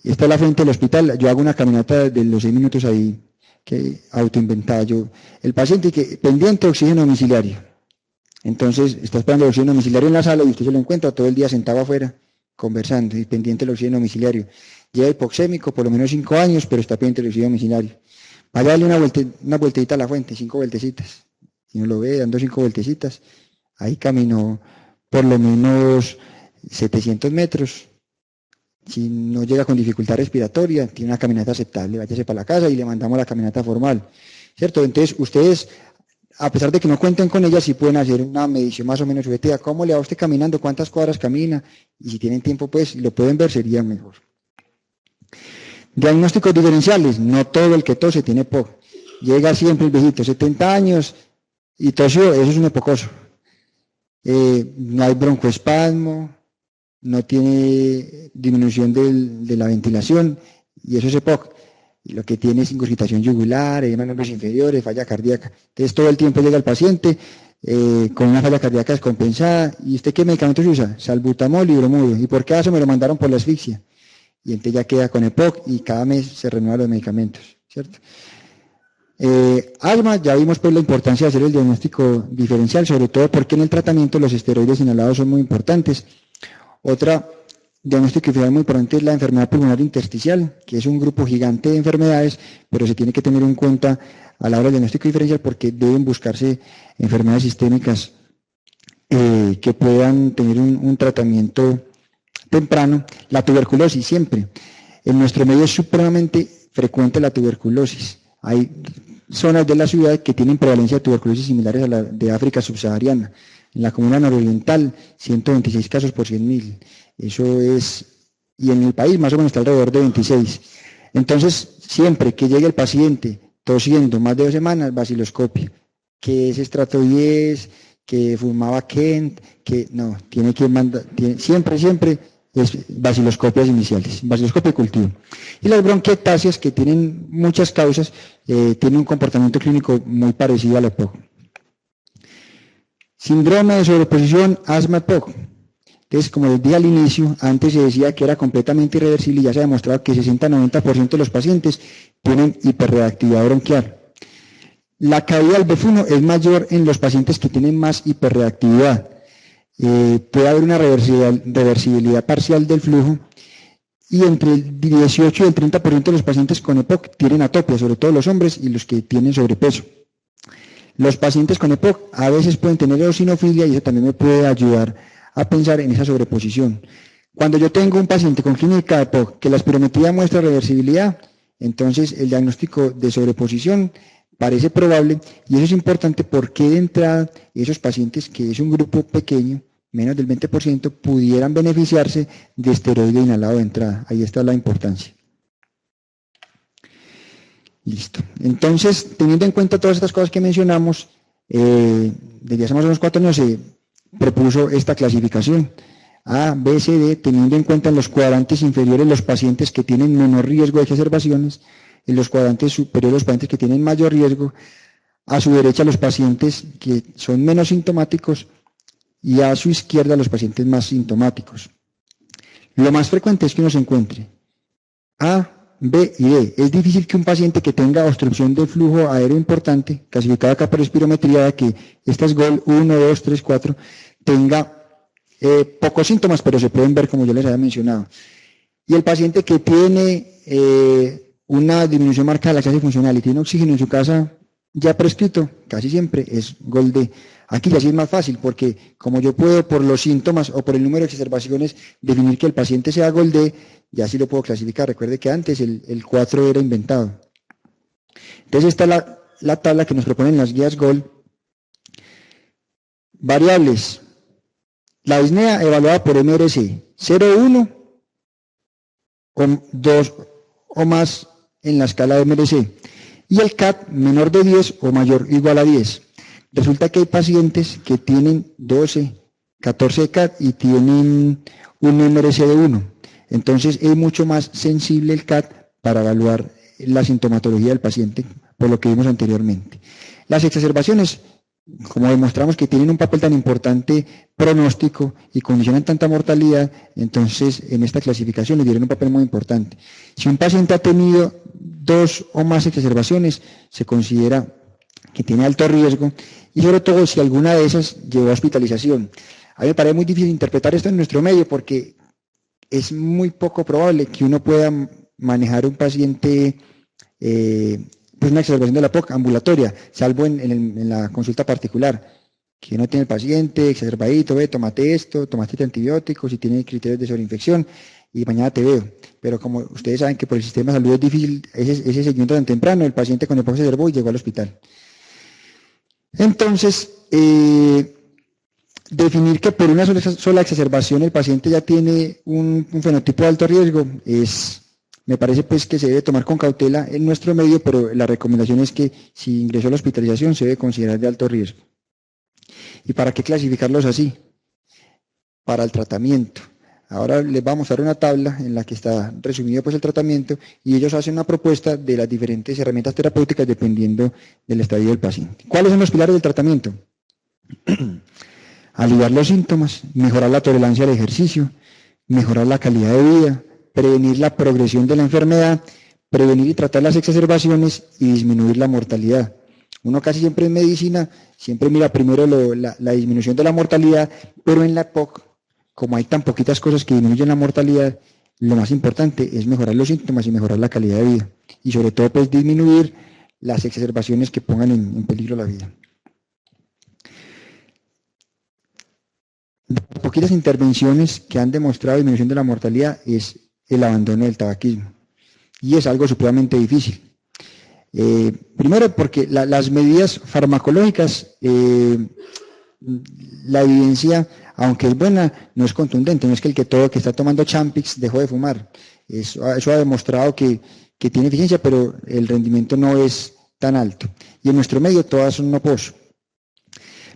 Esta es la frente del hospital, yo hago una caminata de los 6 minutos ahí, que autoinventada yo. El paciente que pendiente de oxígeno domiciliario. Entonces, está esperando el oxígeno domiciliario en la sala y usted se lo encuentra todo el día sentado afuera, conversando, y pendiente del oxígeno domiciliario. Lleva hipoxémico, por lo menos 5 años, pero está pendiente del oxígeno domiciliario. Vaya a darle una vueltecita a la fuente, 5 vueltecitas. Si uno lo ve dando 5 vueltecitas, ahí caminó por lo menos 700 metros. Si no llega con dificultad respiratoria, tiene una caminata aceptable, váyase para la casa y le mandamos la caminata formal, ¿cierto? Entonces, ustedes, a pesar de que no cuenten con ella, sí pueden hacer una medición más o menos subjetiva. ¿Cómo le va usted caminando? ¿Cuántas cuadras camina? Y si tienen tiempo, pues, lo pueden ver, sería mejor. Diagnósticos diferenciales, no todo el que tose tiene EPOC. Llega siempre el viejito, 70 años, y tosió, eso es un epocoso. No hay broncoespasmo, no tiene disminución de la ventilación, y eso es EPOC. Y lo que tiene es incurgitación yugular, edema en miembros inferiores, falla cardíaca. Entonces todo el tiempo llega el paciente con una falla cardíaca descompensada. ¿Y usted qué medicamentos usa? Salbutamol y bromuro. ¿Y por qué eso me lo mandaron por la asfixia? Y entonces ya queda con EPOC y cada mes se renuevan los medicamentos, ¿cierto? Asma, ya vimos pues la importancia de hacer el diagnóstico diferencial, sobre todo porque en el tratamiento los esteroides inhalados son muy importantes. Otra diagnóstico diferencial muy importante es la enfermedad pulmonar intersticial, que es un grupo gigante de enfermedades, pero se tiene que tener en cuenta a la hora del diagnóstico diferencial porque deben buscarse enfermedades sistémicas que puedan tener un tratamiento temprano. La tuberculosis siempre. En nuestro medio es supremamente frecuente la tuberculosis. Hay zonas de la ciudad que tienen prevalencia de tuberculosis similares a la de África subsahariana. En la comuna nororiental, 126 casos por 100.000. Eso es, y en el país más o menos está alrededor de 26. Entonces, siempre que llegue el paciente tosiendo más de 2 semanas, vaciloscopia. Que es estrato 10, que fumaba Kent, que no, tiene que mandar, siempre es vaciloscopias iniciales, vaciloscopia y cultivo. Y las bronquiectasias, que tienen muchas causas, tienen un comportamiento clínico muy parecido al EPOC. Síndrome de sobreposición, asma EPOC. Entonces, como les dije al inicio, antes se decía que era completamente irreversible y ya se ha demostrado que 60-90% de los pacientes tienen hiperreactividad bronquial. La caída del BEF1 es mayor en los pacientes que tienen más hiperreactividad. Puede haber una reversibilidad parcial del flujo y entre el 18 y el 30% de los pacientes con EPOC tienen atopia, sobre todo los hombres y los que tienen sobrepeso. Los pacientes con EPOC a veces pueden tener eosinofilia y eso también me puede ayudar a pensar en esa sobreposición. Cuando yo tengo un paciente con clínica de EPOC que la espirometría muestra reversibilidad, entonces el diagnóstico de sobreposición parece probable y eso es importante porque de entrada esos pacientes, que es un grupo pequeño, menos del 20%, pudieran beneficiarse de esteroide inhalado de entrada. Ahí está la importancia. Listo. Entonces, teniendo en cuenta todas estas cosas que mencionamos, desde hace más o menos 4 años se propuso esta clasificación A, B, C, D, teniendo en cuenta en los cuadrantes inferiores los pacientes que tienen menor riesgo de exacerbaciones, en los cuadrantes superiores los pacientes que tienen mayor riesgo, a su derecha los pacientes que son menos sintomáticos y a su izquierda los pacientes más sintomáticos. Lo más frecuente es que uno se encuentre A, B y D. Es difícil que un paciente que tenga obstrucción del flujo aéreo importante, clasificada acá por espirometría, que esta es GOL 1, 2, 3, 4, tenga pocos síntomas, pero se pueden ver como yo les había mencionado. Y el paciente que tiene una disminución marcada de la clase funcional y tiene oxígeno en su casa ya prescrito, casi siempre es GOL D. Aquí ya sí es más fácil porque como yo puedo por los síntomas o por el número de exacerbaciones definir que el paciente sea GOL D, ya sí lo puedo clasificar. Recuerde que antes el 4 era inventado. Entonces esta es la tabla que nos proponen las guías GOL. Variables. La disnea evaluada por MRC, 0, 1 o 2 o más en la escala de MRC. Y el CAT menor de 10 o mayor o igual a 10. Resulta que hay pacientes que tienen 12, 14 CAT y tienen un MRC de 1. Entonces es mucho más sensible el CAT para evaluar la sintomatología del paciente, por lo que vimos anteriormente. Las exacerbaciones, como demostramos que tienen un papel tan importante pronóstico y condicionan tanta mortalidad, entonces en esta clasificación le dieron un papel muy importante. Si un paciente ha tenido 2 o más exacerbaciones, se considera que tiene alto riesgo y sobre todo si alguna de esas llevó a hospitalización. A mí me parece muy difícil interpretar esto en nuestro medio porque es muy poco probable que uno pueda manejar un paciente pues una exacerbación de la POC ambulatoria, salvo en la consulta particular, que no tiene el paciente exacerbadito, tómate esto, tomaste este antibiótico, si tiene criterios de sobreinfección y mañana te veo. Pero como ustedes saben que por el sistema de salud es difícil ese seguimiento tan temprano, el paciente con EPOC se exacerbó y llegó al hospital. Entonces, definir que por una sola exacerbación el paciente ya tiene un fenotipo de alto riesgo es Me parece pues que se debe tomar con cautela en nuestro medio, pero la recomendación es que si ingresó a la hospitalización se debe considerar de alto riesgo. ¿Y para qué clasificarlos así? Para el tratamiento. Ahora les vamos a dar una tabla en la que está resumido pues el tratamiento y ellos hacen una propuesta de las diferentes herramientas terapéuticas dependiendo del estadio del paciente. ¿Cuáles son los pilares del tratamiento? Aliviar los síntomas, mejorar la tolerancia al ejercicio, mejorar la calidad de vida, prevenir la progresión de la enfermedad, prevenir y tratar las exacerbaciones y disminuir la mortalidad. Uno casi siempre en medicina, siempre mira primero la disminución de la mortalidad, pero en la EPOC, como hay tan poquitas cosas que disminuyen la mortalidad, lo más importante es mejorar los síntomas y mejorar la calidad de vida. Y sobre todo, pues, disminuir las exacerbaciones que pongan en peligro la vida. De las poquitas intervenciones que han demostrado disminución de la mortalidad es el abandono del tabaquismo. Y es algo supremamente difícil. Primero porque las medidas farmacológicas, la evidencia, aunque es buena, no es contundente. No es que el que está tomando Champix dejó de fumar. Eso ha demostrado que tiene eficiencia, pero el rendimiento no es tan alto. Y en nuestro medio todas son no pos.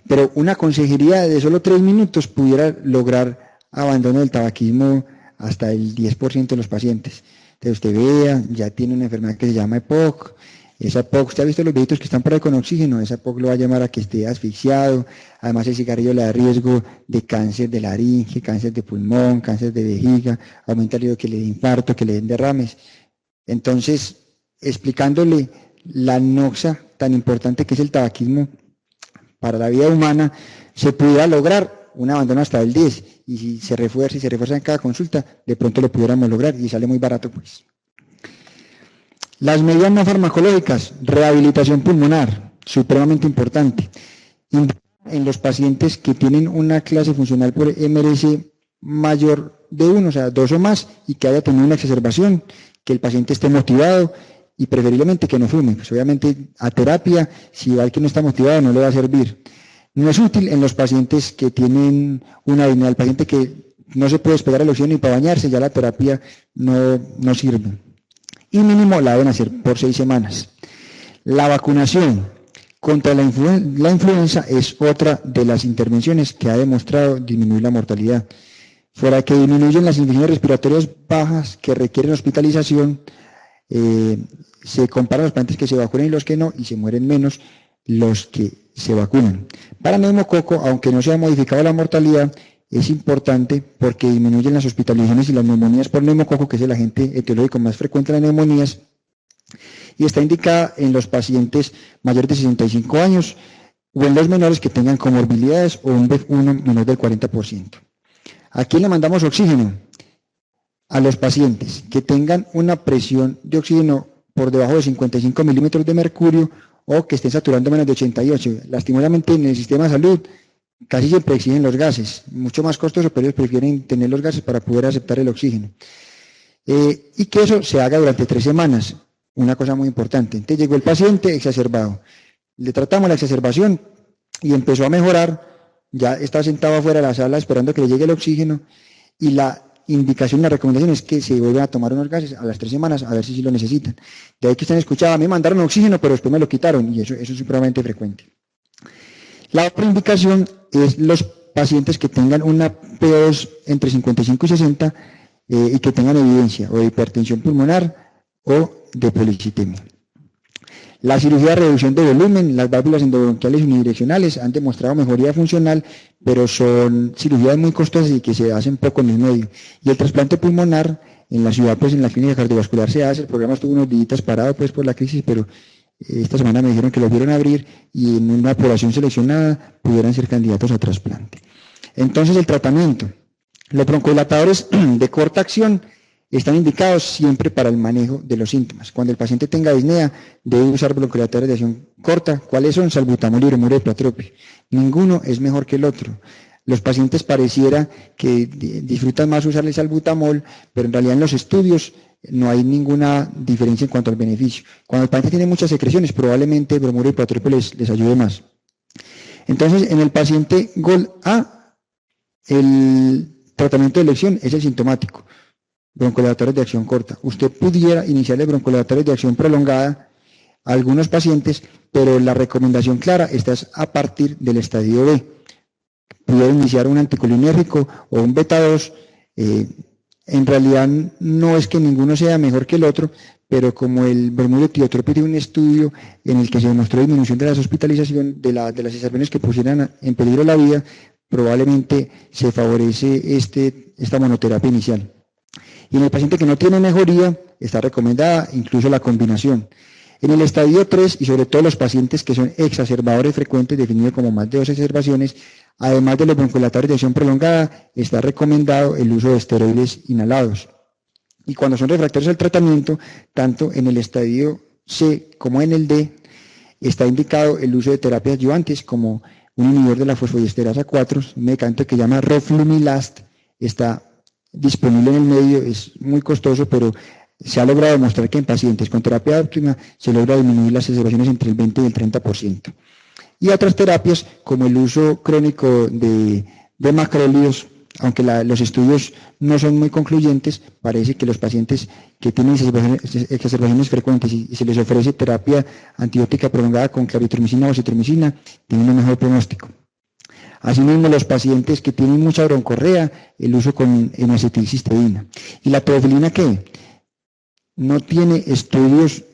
Pero una consejería de solo 3 minutos pudiera lograr abandono del tabaquismo hasta el 10% de los pacientes. Entonces usted vea, ya tiene una enfermedad que se llama EPOC. Esa EPOC, usted ha visto los viejitos que están por ahí con oxígeno, esa EPOC lo va a llamar a que esté asfixiado. Además el cigarrillo le da riesgo de cáncer de laringe, cáncer de pulmón, cáncer de vejiga, aumenta el riesgo que le dé infarto, que le den derrames. Entonces, explicándole la noxa tan importante que es el tabaquismo para la vida humana, se pudiera lograr un abandono hasta el 10, y si se refuerza en cada consulta, de pronto lo pudiéramos lograr y sale muy barato pues. Las medidas no farmacológicas, rehabilitación pulmonar, supremamente importante. En los pacientes que tienen una clase funcional por MRS mayor de 1, o sea, 2 o más, y que haya tenido una exacerbación, que el paciente esté motivado y preferiblemente que no fume. Pues obviamente a terapia, si va el que no está motivado, no le va a servir. No es útil en los pacientes que tienen una apnea, el paciente que no se puede despegar el oxígeno ni para bañarse, ya la terapia no sirve. Y mínimo la deben hacer por 6 semanas. La vacunación contra la influenza es otra de las intervenciones que ha demostrado disminuir la mortalidad. Fuera que disminuyen las infecciones respiratorias bajas que requieren hospitalización, se comparan los pacientes que se vacunan y los que no, y se mueren menos los que se vacunan. Para neumococo, aunque no se ha modificado la mortalidad, es importante porque disminuyen las hospitalizaciones y las neumonías por neumococo, que es el agente etiológico más frecuente de las neumonías, y está indicada en los pacientes mayores de 65 años o en los menores que tengan comorbilidades o un BEF1 menor del 40%. ¿A quién le mandamos oxígeno? A los pacientes que tengan una presión de oxígeno por debajo de 55 milímetros de mercurio o que estén saturando menos de 88. Lastimosamente en el sistema de salud casi siempre exigen los gases, mucho más costoso, pero ellos prefieren tener los gases para poder aceptar el oxígeno. Y que eso se haga durante 3 semanas, una cosa muy importante. Entonces llegó el paciente exacerbado, le tratamos la exacerbación y empezó a mejorar, ya está sentado afuera de la sala esperando que le llegue el oxígeno, y la indicación, la recomendación es que se vuelvan a tomar unos gases a las 3 semanas a ver si lo necesitan. De ahí que están escuchando, a mí me mandaron oxígeno, pero después me lo quitaron, y eso es supremamente frecuente. La otra indicación es los pacientes que tengan una PO2 entre 55 y 60 y que tengan evidencia o de hipertensión pulmonar o de policitemia. La cirugía de reducción de volumen, las válvulas endobronquiales unidireccionales han demostrado mejoría funcional, pero son cirugías muy costosas y que se hacen poco en el medio. Y el trasplante pulmonar, en la ciudad, pues en la clínica cardiovascular se hace, el programa estuvo unos días parado pues por la crisis, pero esta semana me dijeron que lo vieron abrir y en una población seleccionada pudieran ser candidatos a trasplante. Entonces el tratamiento, los broncodilatadores de corta acción están indicados siempre para el manejo de los síntomas. Cuando el paciente tenga disnea, debe usar broncodilatadores de acción corta. ¿Cuáles son? Salbutamol y bromuro de platropio. Ninguno es mejor que el otro. Los pacientes pareciera que disfrutan más usar el salbutamol, pero en realidad en los estudios no hay ninguna diferencia en cuanto al beneficio. Cuando el paciente tiene muchas secreciones, probablemente el bromuro de platropio les ayude más. Entonces, en el paciente GOLD A, el tratamiento de elección es el sintomático. broncodilatadores de acción corta. Usted pudiera iniciarle broncodilatadores de acción prolongada a algunos pacientes, pero la recomendación clara está a partir del estadio B. Pudiera iniciar un anticolinérgico o un beta 2. En realidad no es que ninguno sea mejor que el otro, pero como el bromoletiotropo tiene un estudio en el que se demostró disminución de las hospitalizaciones, de las exacerbaciones que pusieran en peligro la vida, probablemente se favorece esta monoterapia inicial. Y en el paciente que no tiene mejoría, está recomendada incluso la combinación. En el estadio 3, y sobre todo los pacientes que son exacerbadores frecuentes, definidos como más de 2 exacerbaciones, además de los broncodilatadores de acción prolongada, está recomendado el uso de esteroides inhalados. Y cuando son refractarios al tratamiento, tanto en el estadio C como en el D, está indicado el uso de terapias adyuvantes como un inhibidor de la fosfodiesterasa 4, un medicamento que se llama Roflumilast, está disponible en el medio, es muy costoso, pero se ha logrado demostrar que en pacientes con terapia óptima se logra disminuir las exacerbaciones entre el 20 y el 30%. Y otras terapias como el uso crónico de macrólidos, aunque los estudios no son muy concluyentes, parece que los pacientes que tienen exacerbaciones frecuentes y se les ofrece terapia antibiótica prolongada con claritromicina o citromicina, tienen un mejor pronóstico. Asimismo, los pacientes que tienen mucha broncorrea, el uso con N-acetilcisteína. ¿Y la teofilina qué? No tiene estudios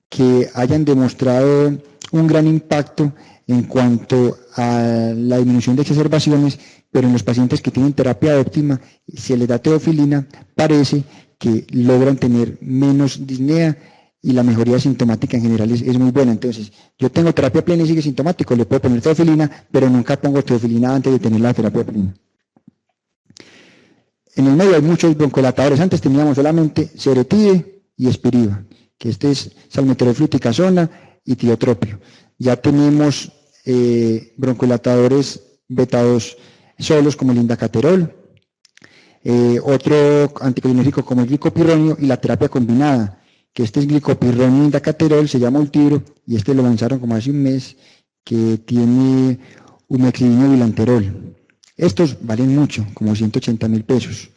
que hayan demostrado un gran impacto en cuanto a la disminución de exacerbaciones, pero en los pacientes que tienen terapia óptima, se les da teofilina, parece que logran tener menos disnea y la mejoría sintomática en general es muy buena. Entonces, yo tengo terapia plena y sigue sintomático, le puedo poner teofilina, pero nunca pongo teofilina antes de tener la terapia plena. En el medio hay muchos broncodilatadores. Antes teníamos solamente Ceretide y Espiriva, que este es salmeterol-fluticasona y tiotropio. Ya tenemos broncodilatadores beta 2 solos como el indacaterol, otro anticolinérgico como el glicopirronio y la terapia combinada, que este es glicopirronio indacaterol, se llama Ultibro, y este lo lanzaron como hace un mes, que tiene umexidina bilanterol. Estos valen mucho, como 180.000 pesos.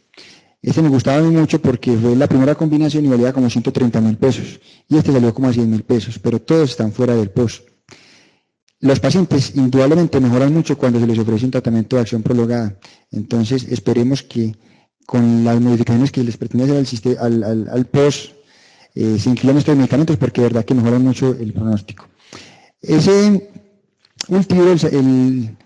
Este me gustaba mucho porque fue la primera combinación y valía como 130.000 pesos. Y este salió como a 100.000 pesos, pero todos están fuera del POS. Los pacientes indudablemente mejoran mucho cuando se les ofrece un tratamiento de acción prolongada. Entonces, esperemos que con las modificaciones que les pretende hacer al POS se incluyan estos medicamentos porque de verdad que mejoran mucho el pronóstico. Ese último, el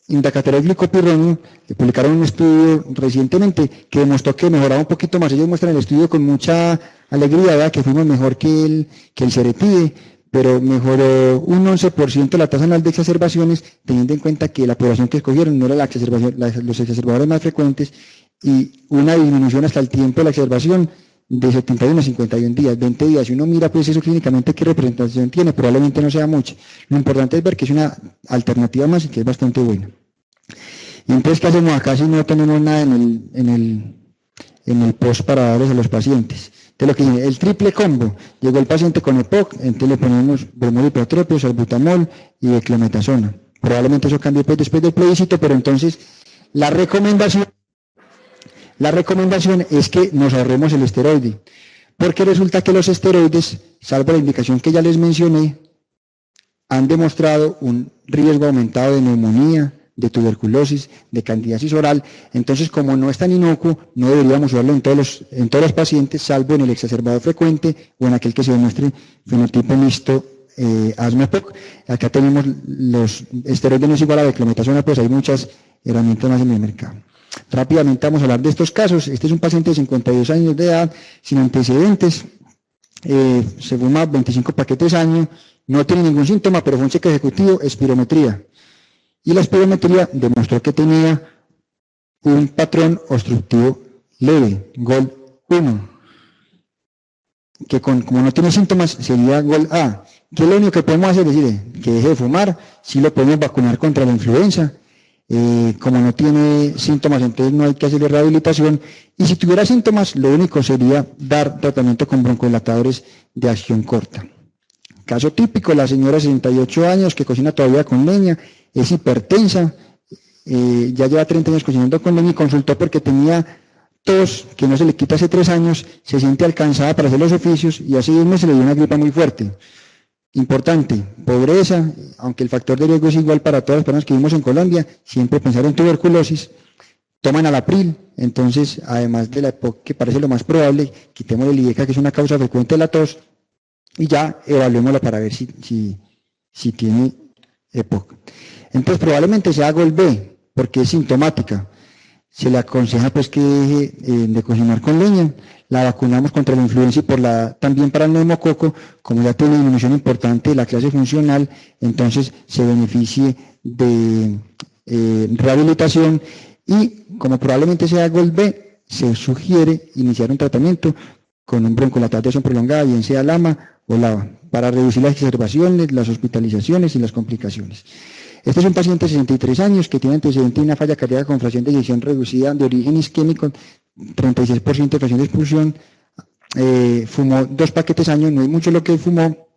indacaterol glicopirronio, publicaron un estudio recientemente que demostró que mejoraba un poquito más. Ellos muestran el estudio con mucha alegría, ¿verdad? Que fuimos mejor que el Ceretide, pero mejoró un 11% la tasa anual de exacerbaciones, teniendo en cuenta que la población que escogieron no era los exacerbadores más frecuentes, y una disminución hasta el tiempo de la exacerbación de 71 a 51 días, 20 días. Si uno mira pues eso clínicamente qué representación tiene, probablemente no sea mucho. Lo importante es ver que es una alternativa más y que es bastante buena. Y entonces, ¿qué hacemos acá si no tenemos nada en el post para darles a los pacientes? Entonces, lo que dice, el triple combo, llegó el paciente con EPOC, entonces le ponemos bromolipotropio, salbutamol y beclometasona. Probablemente eso cambie pues, después del plebiscito, pero entonces la recomendación es que nos ahorremos el esteroide, porque resulta que los esteroides, salvo la indicación que ya les mencioné, han demostrado un riesgo aumentado de neumonía, de tuberculosis, de candidiasis oral. Entonces, como no es tan inocuo, no deberíamos usarlo en todos los pacientes, salvo en el exacerbado frecuente o en aquel que se demuestre fenotipo mixto asma EPOC. Acá tenemos los esteroides no es igual a beclometasona, pues hay muchas herramientas más en el mercado. Rápidamente vamos a hablar de estos casos. Este es un paciente de 52 años de edad, sin antecedentes, se fuma 25 paquetes al año, no tiene ningún síntoma, pero fue un cheque ejecutivo, espirometría. Y la espirometría demostró que tenía un patrón obstructivo leve, GOL 1, que como no tiene síntomas sería GOL A. ¿Qué es lo único que podemos hacer? Es decir, que deje de fumar, sí lo podemos vacunar contra la influenza. Como no tiene síntomas, entonces no hay que hacerle rehabilitación, y si tuviera síntomas, lo único sería dar tratamiento con broncodilatadores de acción corta. Caso típico, la señora de 68 años que cocina todavía con leña, es hipertensa, ya lleva 30 años cocinando con leña y consultó porque tenía tos que no se le quita hace 3 años, se siente alcanzada para hacer los oficios y hace 10 meses le dio una gripa muy fuerte. Importante, pobreza, aunque el factor de riesgo es igual para todas las personas que vivimos en Colombia, siempre pensar en tuberculosis, toman alapril, entonces además de la EPOC, que parece lo más probable, quitemos el IDECA, que es una causa frecuente de la tos, y ya evaluémosla para ver si tiene EPOC. Entonces probablemente sea GOL-B, porque es sintomática. Se le aconseja pues que deje de cocinar con leña, la vacunamos contra la influenza y también para el neumococo, como ya tiene una disminución importante de la clase funcional, entonces se beneficie de rehabilitación y como probablemente sea GOL-B, se sugiere iniciar un tratamiento con un broncolatación prolongada, bien sea LAMA o LAVA, para reducir las exacerbaciones, las hospitalizaciones y las complicaciones. Este es un paciente de 63 años que tiene antecedente de una falla cardíaca con fracción de eyección reducida de origen isquémico, 36% de fracción de expulsión, fumó 2 paquetes año, no es mucho lo que fumó,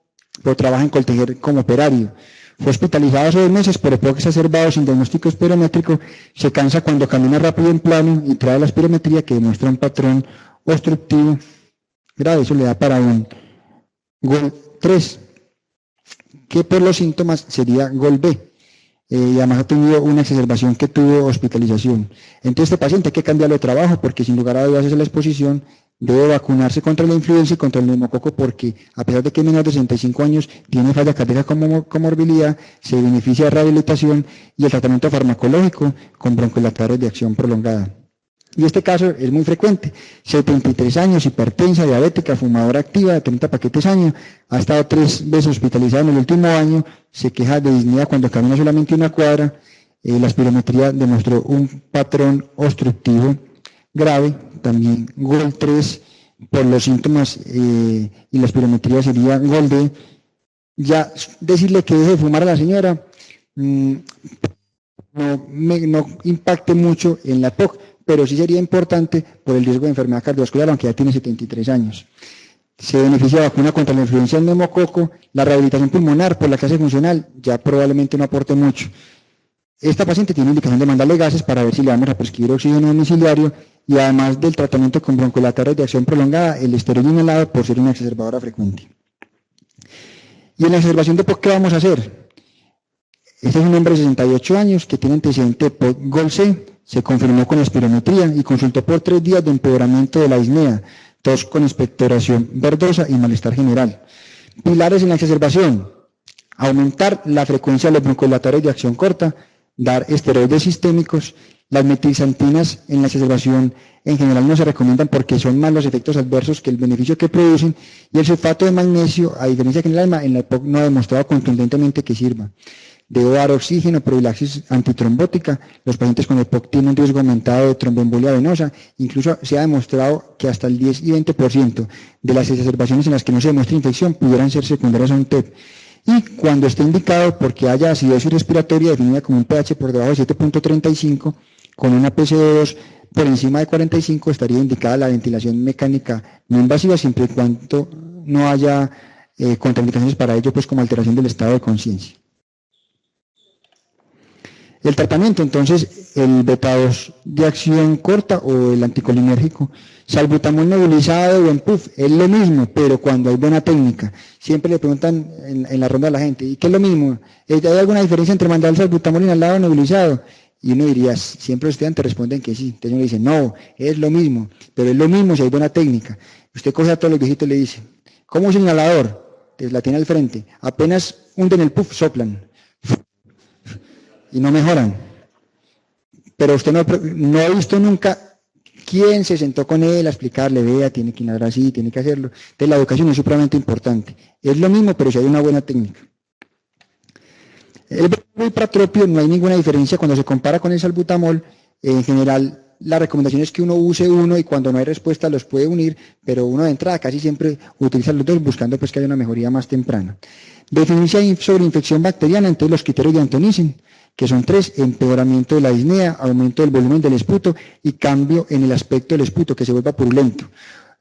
pero trabaja en Coltejer como operario. Fue hospitalizado hace 2 meses por EPOC exacerbado sin diagnóstico espirométrico, se cansa cuando camina rápido en plano y trae la espirometría que demuestra un patrón obstructivo grave, eso le da para un GOL-3, que por los síntomas sería GOL-B. Y además ha tenido una exacerbación que tuvo hospitalización. Entonces este paciente hay que cambiarlo de trabajo porque sin lugar a dudas es la exposición, debe vacunarse contra la influenza y contra el neumococo porque a pesar de que es menor de 65 años tiene falla cardíaca como comorbilidad, se beneficia de rehabilitación y el tratamiento farmacológico con broncodilatadores de acción prolongada. Y este caso es muy frecuente, 73 años, hipertensa, diabética, fumadora activa, de 30 paquetes año, ha estado 3 veces hospitalizada en el último año, se queja de disnea cuando camina solamente una cuadra, la espirometría demostró un patrón obstructivo grave, también GOL-3 por los síntomas y la espirometría sería GOL-D. Ya decirle que deje de fumar a la señora no impacte mucho en la EPOC, pero sí sería importante por el riesgo de enfermedad cardiovascular, aunque ya tiene 73 años. Se beneficia de vacuna contra la influenza del neumococo, la rehabilitación pulmonar por la clase funcional, ya probablemente no aporte mucho. Esta paciente tiene indicación de mandarle gases para ver si le vamos a prescribir oxígeno domiciliario y además del tratamiento con broncodilatadores de acción prolongada, el esteroide inhalado por ser una exacerbadora frecuente. Y en la exacerbación de EPOC, ¿qué vamos a hacer? Este es un hombre de 68 años que tiene antecedente de EPOC GOL-C, se confirmó con espirometría y consultó por 3 días de empeoramiento de la disnea, tos con expectoración verdosa y malestar general. Pilares en la exacerbación: aumentar la frecuencia de los broncodilatadores de acción corta, dar esteroides sistémicos. Las metilxantinas en la exacerbación en general no se recomiendan porque son más los efectos adversos que el beneficio que producen, y el sulfato de magnesio, a diferencia que en el alma, en la EPOC no ha demostrado contundentemente que sirva. Debo dar oxígeno, profilaxis antitrombótica. Los pacientes con EPOC tienen un riesgo aumentado de tromboembolia venosa. Incluso se ha demostrado que hasta el 10 y 20% de las exacerbaciones en las que no se demuestra infección pudieran ser secundarias a un TEP. Y cuando esté indicado porque haya acidosis respiratoria definida como un pH por debajo de 7.35, con una PCO2 por encima de 45, estaría indicada la ventilación mecánica no invasiva siempre y cuando no haya contraindicaciones para ello, pues como alteración del estado de conciencia. El tratamiento, entonces, el beta-2 de acción corta o el anticolinérgico, salbutamol nebulizado o en puff, es lo mismo, pero cuando hay buena técnica. Siempre le preguntan en la ronda a la gente, ¿y qué es lo mismo? ¿Hay alguna diferencia entre mandar el salbutamol inhalado o nebulizado? Y uno diría, siempre los estudiantes responden que sí. Entonces uno dice, no, es lo mismo, pero es lo mismo si hay buena técnica. Usted coge a todos los viejitos y le dice, ¿cómo es el inhalador? Entonces la tiene al frente, apenas hunden el puff, soplan. Y no mejoran. Pero usted no ha visto nunca quién se sentó con él a explicarle, vea, tiene que inhalar así, tiene que hacerlo. Entonces la educación es supremamente importante. Es lo mismo, pero si hay una buena técnica. El ipratropio no hay ninguna diferencia cuando se compara con el salbutamol. En general, la recomendación es que uno use uno y cuando no hay respuesta los puede unir, pero uno de entrada casi siempre utiliza los dos buscando pues que haya una mejoría más temprana. Definirse sobre infección bacteriana, entonces los criterios de Antonisen, que son 3, empeoramiento de la disnea, aumento del volumen del esputo y cambio en el aspecto del esputo, que se vuelva purulento.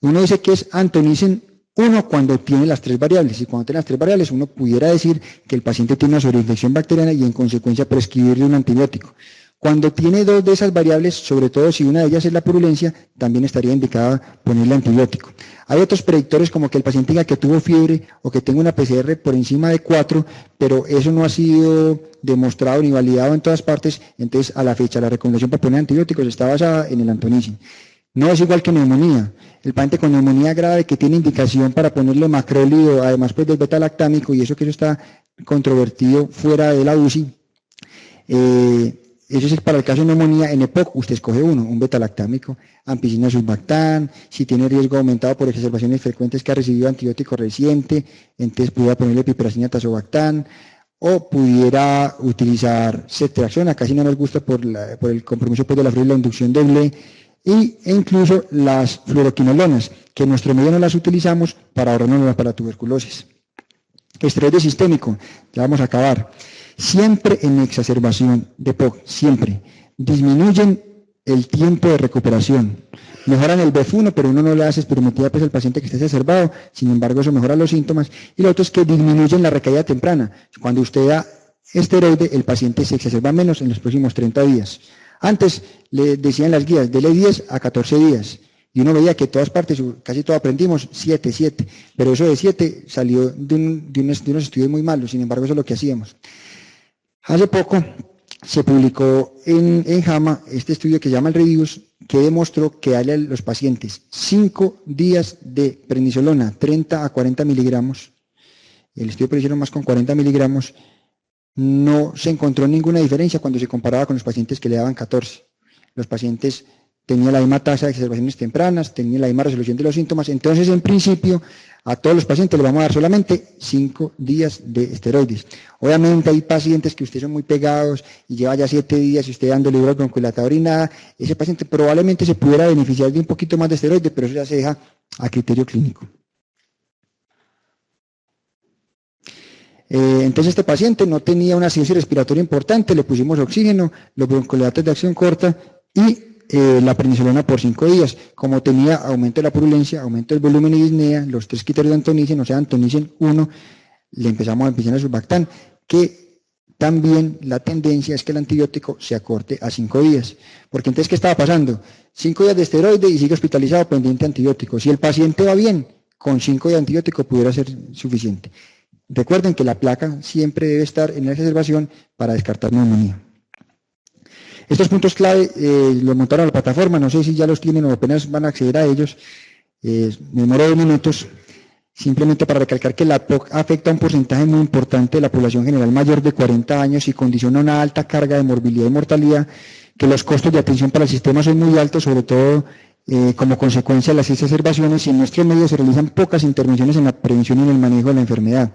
Uno dice que es Antonisen 1 cuando tiene las 3 variables, y cuando tiene las 3 variables uno pudiera decir que el paciente tiene una sobreinfección bacteriana y en consecuencia prescribirle un antibiótico. Cuando tiene dos de esas variables, sobre todo si una de ellas es la purulencia, también estaría indicada ponerle antibiótico. Hay otros predictores como que el paciente diga que tuvo fiebre o que tenga una PCR por encima de 4, pero eso no ha sido demostrado ni validado en todas partes, entonces a la fecha la recomendación para poner antibióticos está basada en el antonicin. No es igual que neumonía. El paciente con neumonía grave que tiene indicación para ponerle macrólido, además pues del beta-lactámico, y eso está controvertido fuera de la UCI, eso es para el caso de neumonía. En EPOC usted escoge uno, un beta-lactámico, ampicilina sulbactam. Si tiene riesgo aumentado por exacerbaciones frecuentes que ha recibido antibiótico reciente, entonces pudiera ponerle piperacina tazobactam, o pudiera utilizar ceftriaxona. Casi no nos gusta por el compromiso pues, de la fluidez y la inducción doble, e incluso las fluoroquinolonas, que en nuestro medio no las utilizamos para ahorrarnos para la tuberculosis. Esteroide sistémico, ya vamos a acabar. Siempre en exacerbación de POC, siempre, disminuyen el tiempo de recuperación. Mejoran el BEF1, pero uno no le hace espirometría pues, al paciente que esté exacerbado, sin embargo eso mejora los síntomas. Y lo otro es que disminuyen la recaída temprana. Cuando usted da esteroide, el paciente se exacerba menos en los próximos 30 días. Antes le decían las guías, dele 10 a 14 días. Y uno veía que en todas partes, casi todo aprendimos, 7, pero eso de 7 salió de unos estudios muy malos, sin embargo eso es lo que hacíamos. Hace poco se publicó en JAMA este estudio que se llama el REDUCE, que demostró que darle a los pacientes 5 días de prednisolona, 30 a 40 miligramos, el estudio lo hicieron más con 40 miligramos, no se encontró ninguna diferencia cuando se comparaba con los pacientes que le daban 14. Los pacientes tenían la misma tasa de exacerbaciones tempranas, tenían la misma resolución de los síntomas, entonces en principio a todos los pacientes les vamos a dar solamente 5 días de esteroides. Obviamente hay pacientes que ustedes son muy pegados y lleva ya 7 días y usted dándole hidrógeno broncohilatador y nada, ese paciente probablemente se pudiera beneficiar de un poquito más de esteroides, pero eso ya se deja a criterio clínico. Entonces este paciente no tenía una acidosis respiratoria importante, le pusimos oxígeno, los broncohilatantes de acción corta y la prednisolona por 5 días. Como tenía aumento de la purulencia, aumento del volumen y disnea, los 3 criterios de antonicin, o sea, antonicin 1, le empezamos a ampicilina sulbactam, que también la tendencia es que el antibiótico se acorte a 5 días. Porque entonces, ¿qué estaba pasando? 5 días de esteroide y sigue hospitalizado pendiente de antibiótico. Si el paciente va bien, con 5 días de antibiótico pudiera ser suficiente. Recuerden que la placa siempre debe estar en la exacerbación para descartar neumonía. Estos puntos clave los montaron a la plataforma, no sé si ya los tienen o apenas van a acceder a ellos. Me demoro 2 minutos, simplemente para recalcar que la POC afecta a un porcentaje muy importante de la población general mayor de 40 años y condiciona una alta carga de morbilidad y mortalidad, que los costos de atención para el sistema son muy altos, sobre todo como consecuencia de las exacerbaciones, y en nuestro medio se realizan pocas intervenciones en la prevención y en el manejo de la enfermedad.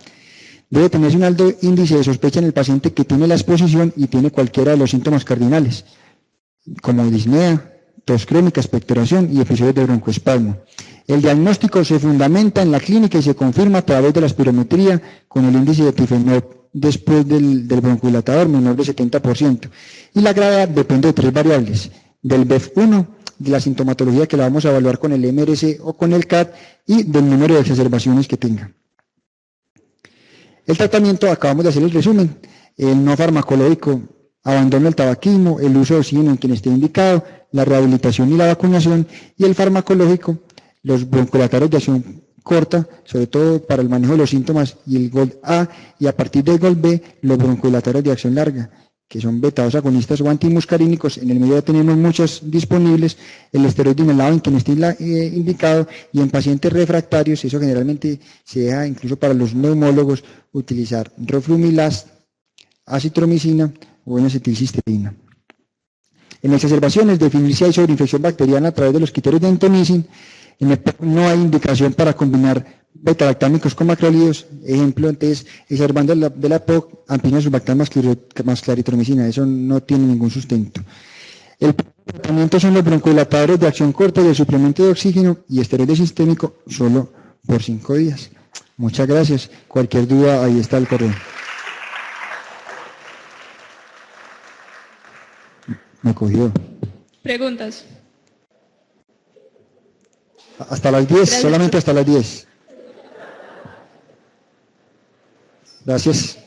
Debe tenerse un alto índice de sospecha en el paciente que tiene la exposición y tiene cualquiera de los síntomas cardinales, como disnea, tos crónica, expectoración y episodios de broncoespasmo. El diagnóstico se fundamenta en la clínica y se confirma a través de la espirometría con el índice de tifenol después del broncohilatador menor de 70%. Y la gravedad depende de 3 variables, del BEF1, de la sintomatología que la vamos a evaluar con el MRC o con el CAT y del número de exacerbaciones que tenga. El tratamiento, acabamos de hacer el resumen, el no farmacológico, abandono del tabaquismo, el uso de oxígeno en quien esté indicado, la rehabilitación y la vacunación, y el farmacológico, los broncohilatadores de acción corta, sobre todo para el manejo de los síntomas, y el GOLD A, y a partir del GOLD B, los broncohilatadores de acción larga, que son beta-2 agonistas o antimuscarínicos. En el medio ya tenemos muchos disponibles, el esteroide inhalado en quien esté indicado, y en pacientes refractarios, eso generalmente se deja incluso para los neumólogos, utilizar roflumilast, acitromicina o N-acetilcisteína. En exacerbaciones, definir si hay sobreinfección bacteriana a través de los criterios de antonicin. En el no hay indicación para combinar beta-lactámicos con macrólidos. Ejemplo, entonces, exacerbando de la POC, ampicilina sulbactam más claritromicina. Eso no tiene ningún sustento. El tratamiento son los broncohilatadores de acción corta y el suplemento de oxígeno y esteroide sistémico solo por 5 días. Muchas gracias. Cualquier duda, ahí está el correo. Me cogió. Preguntas. Hasta las 10, Gracias. solamente hasta las 10. Gracias.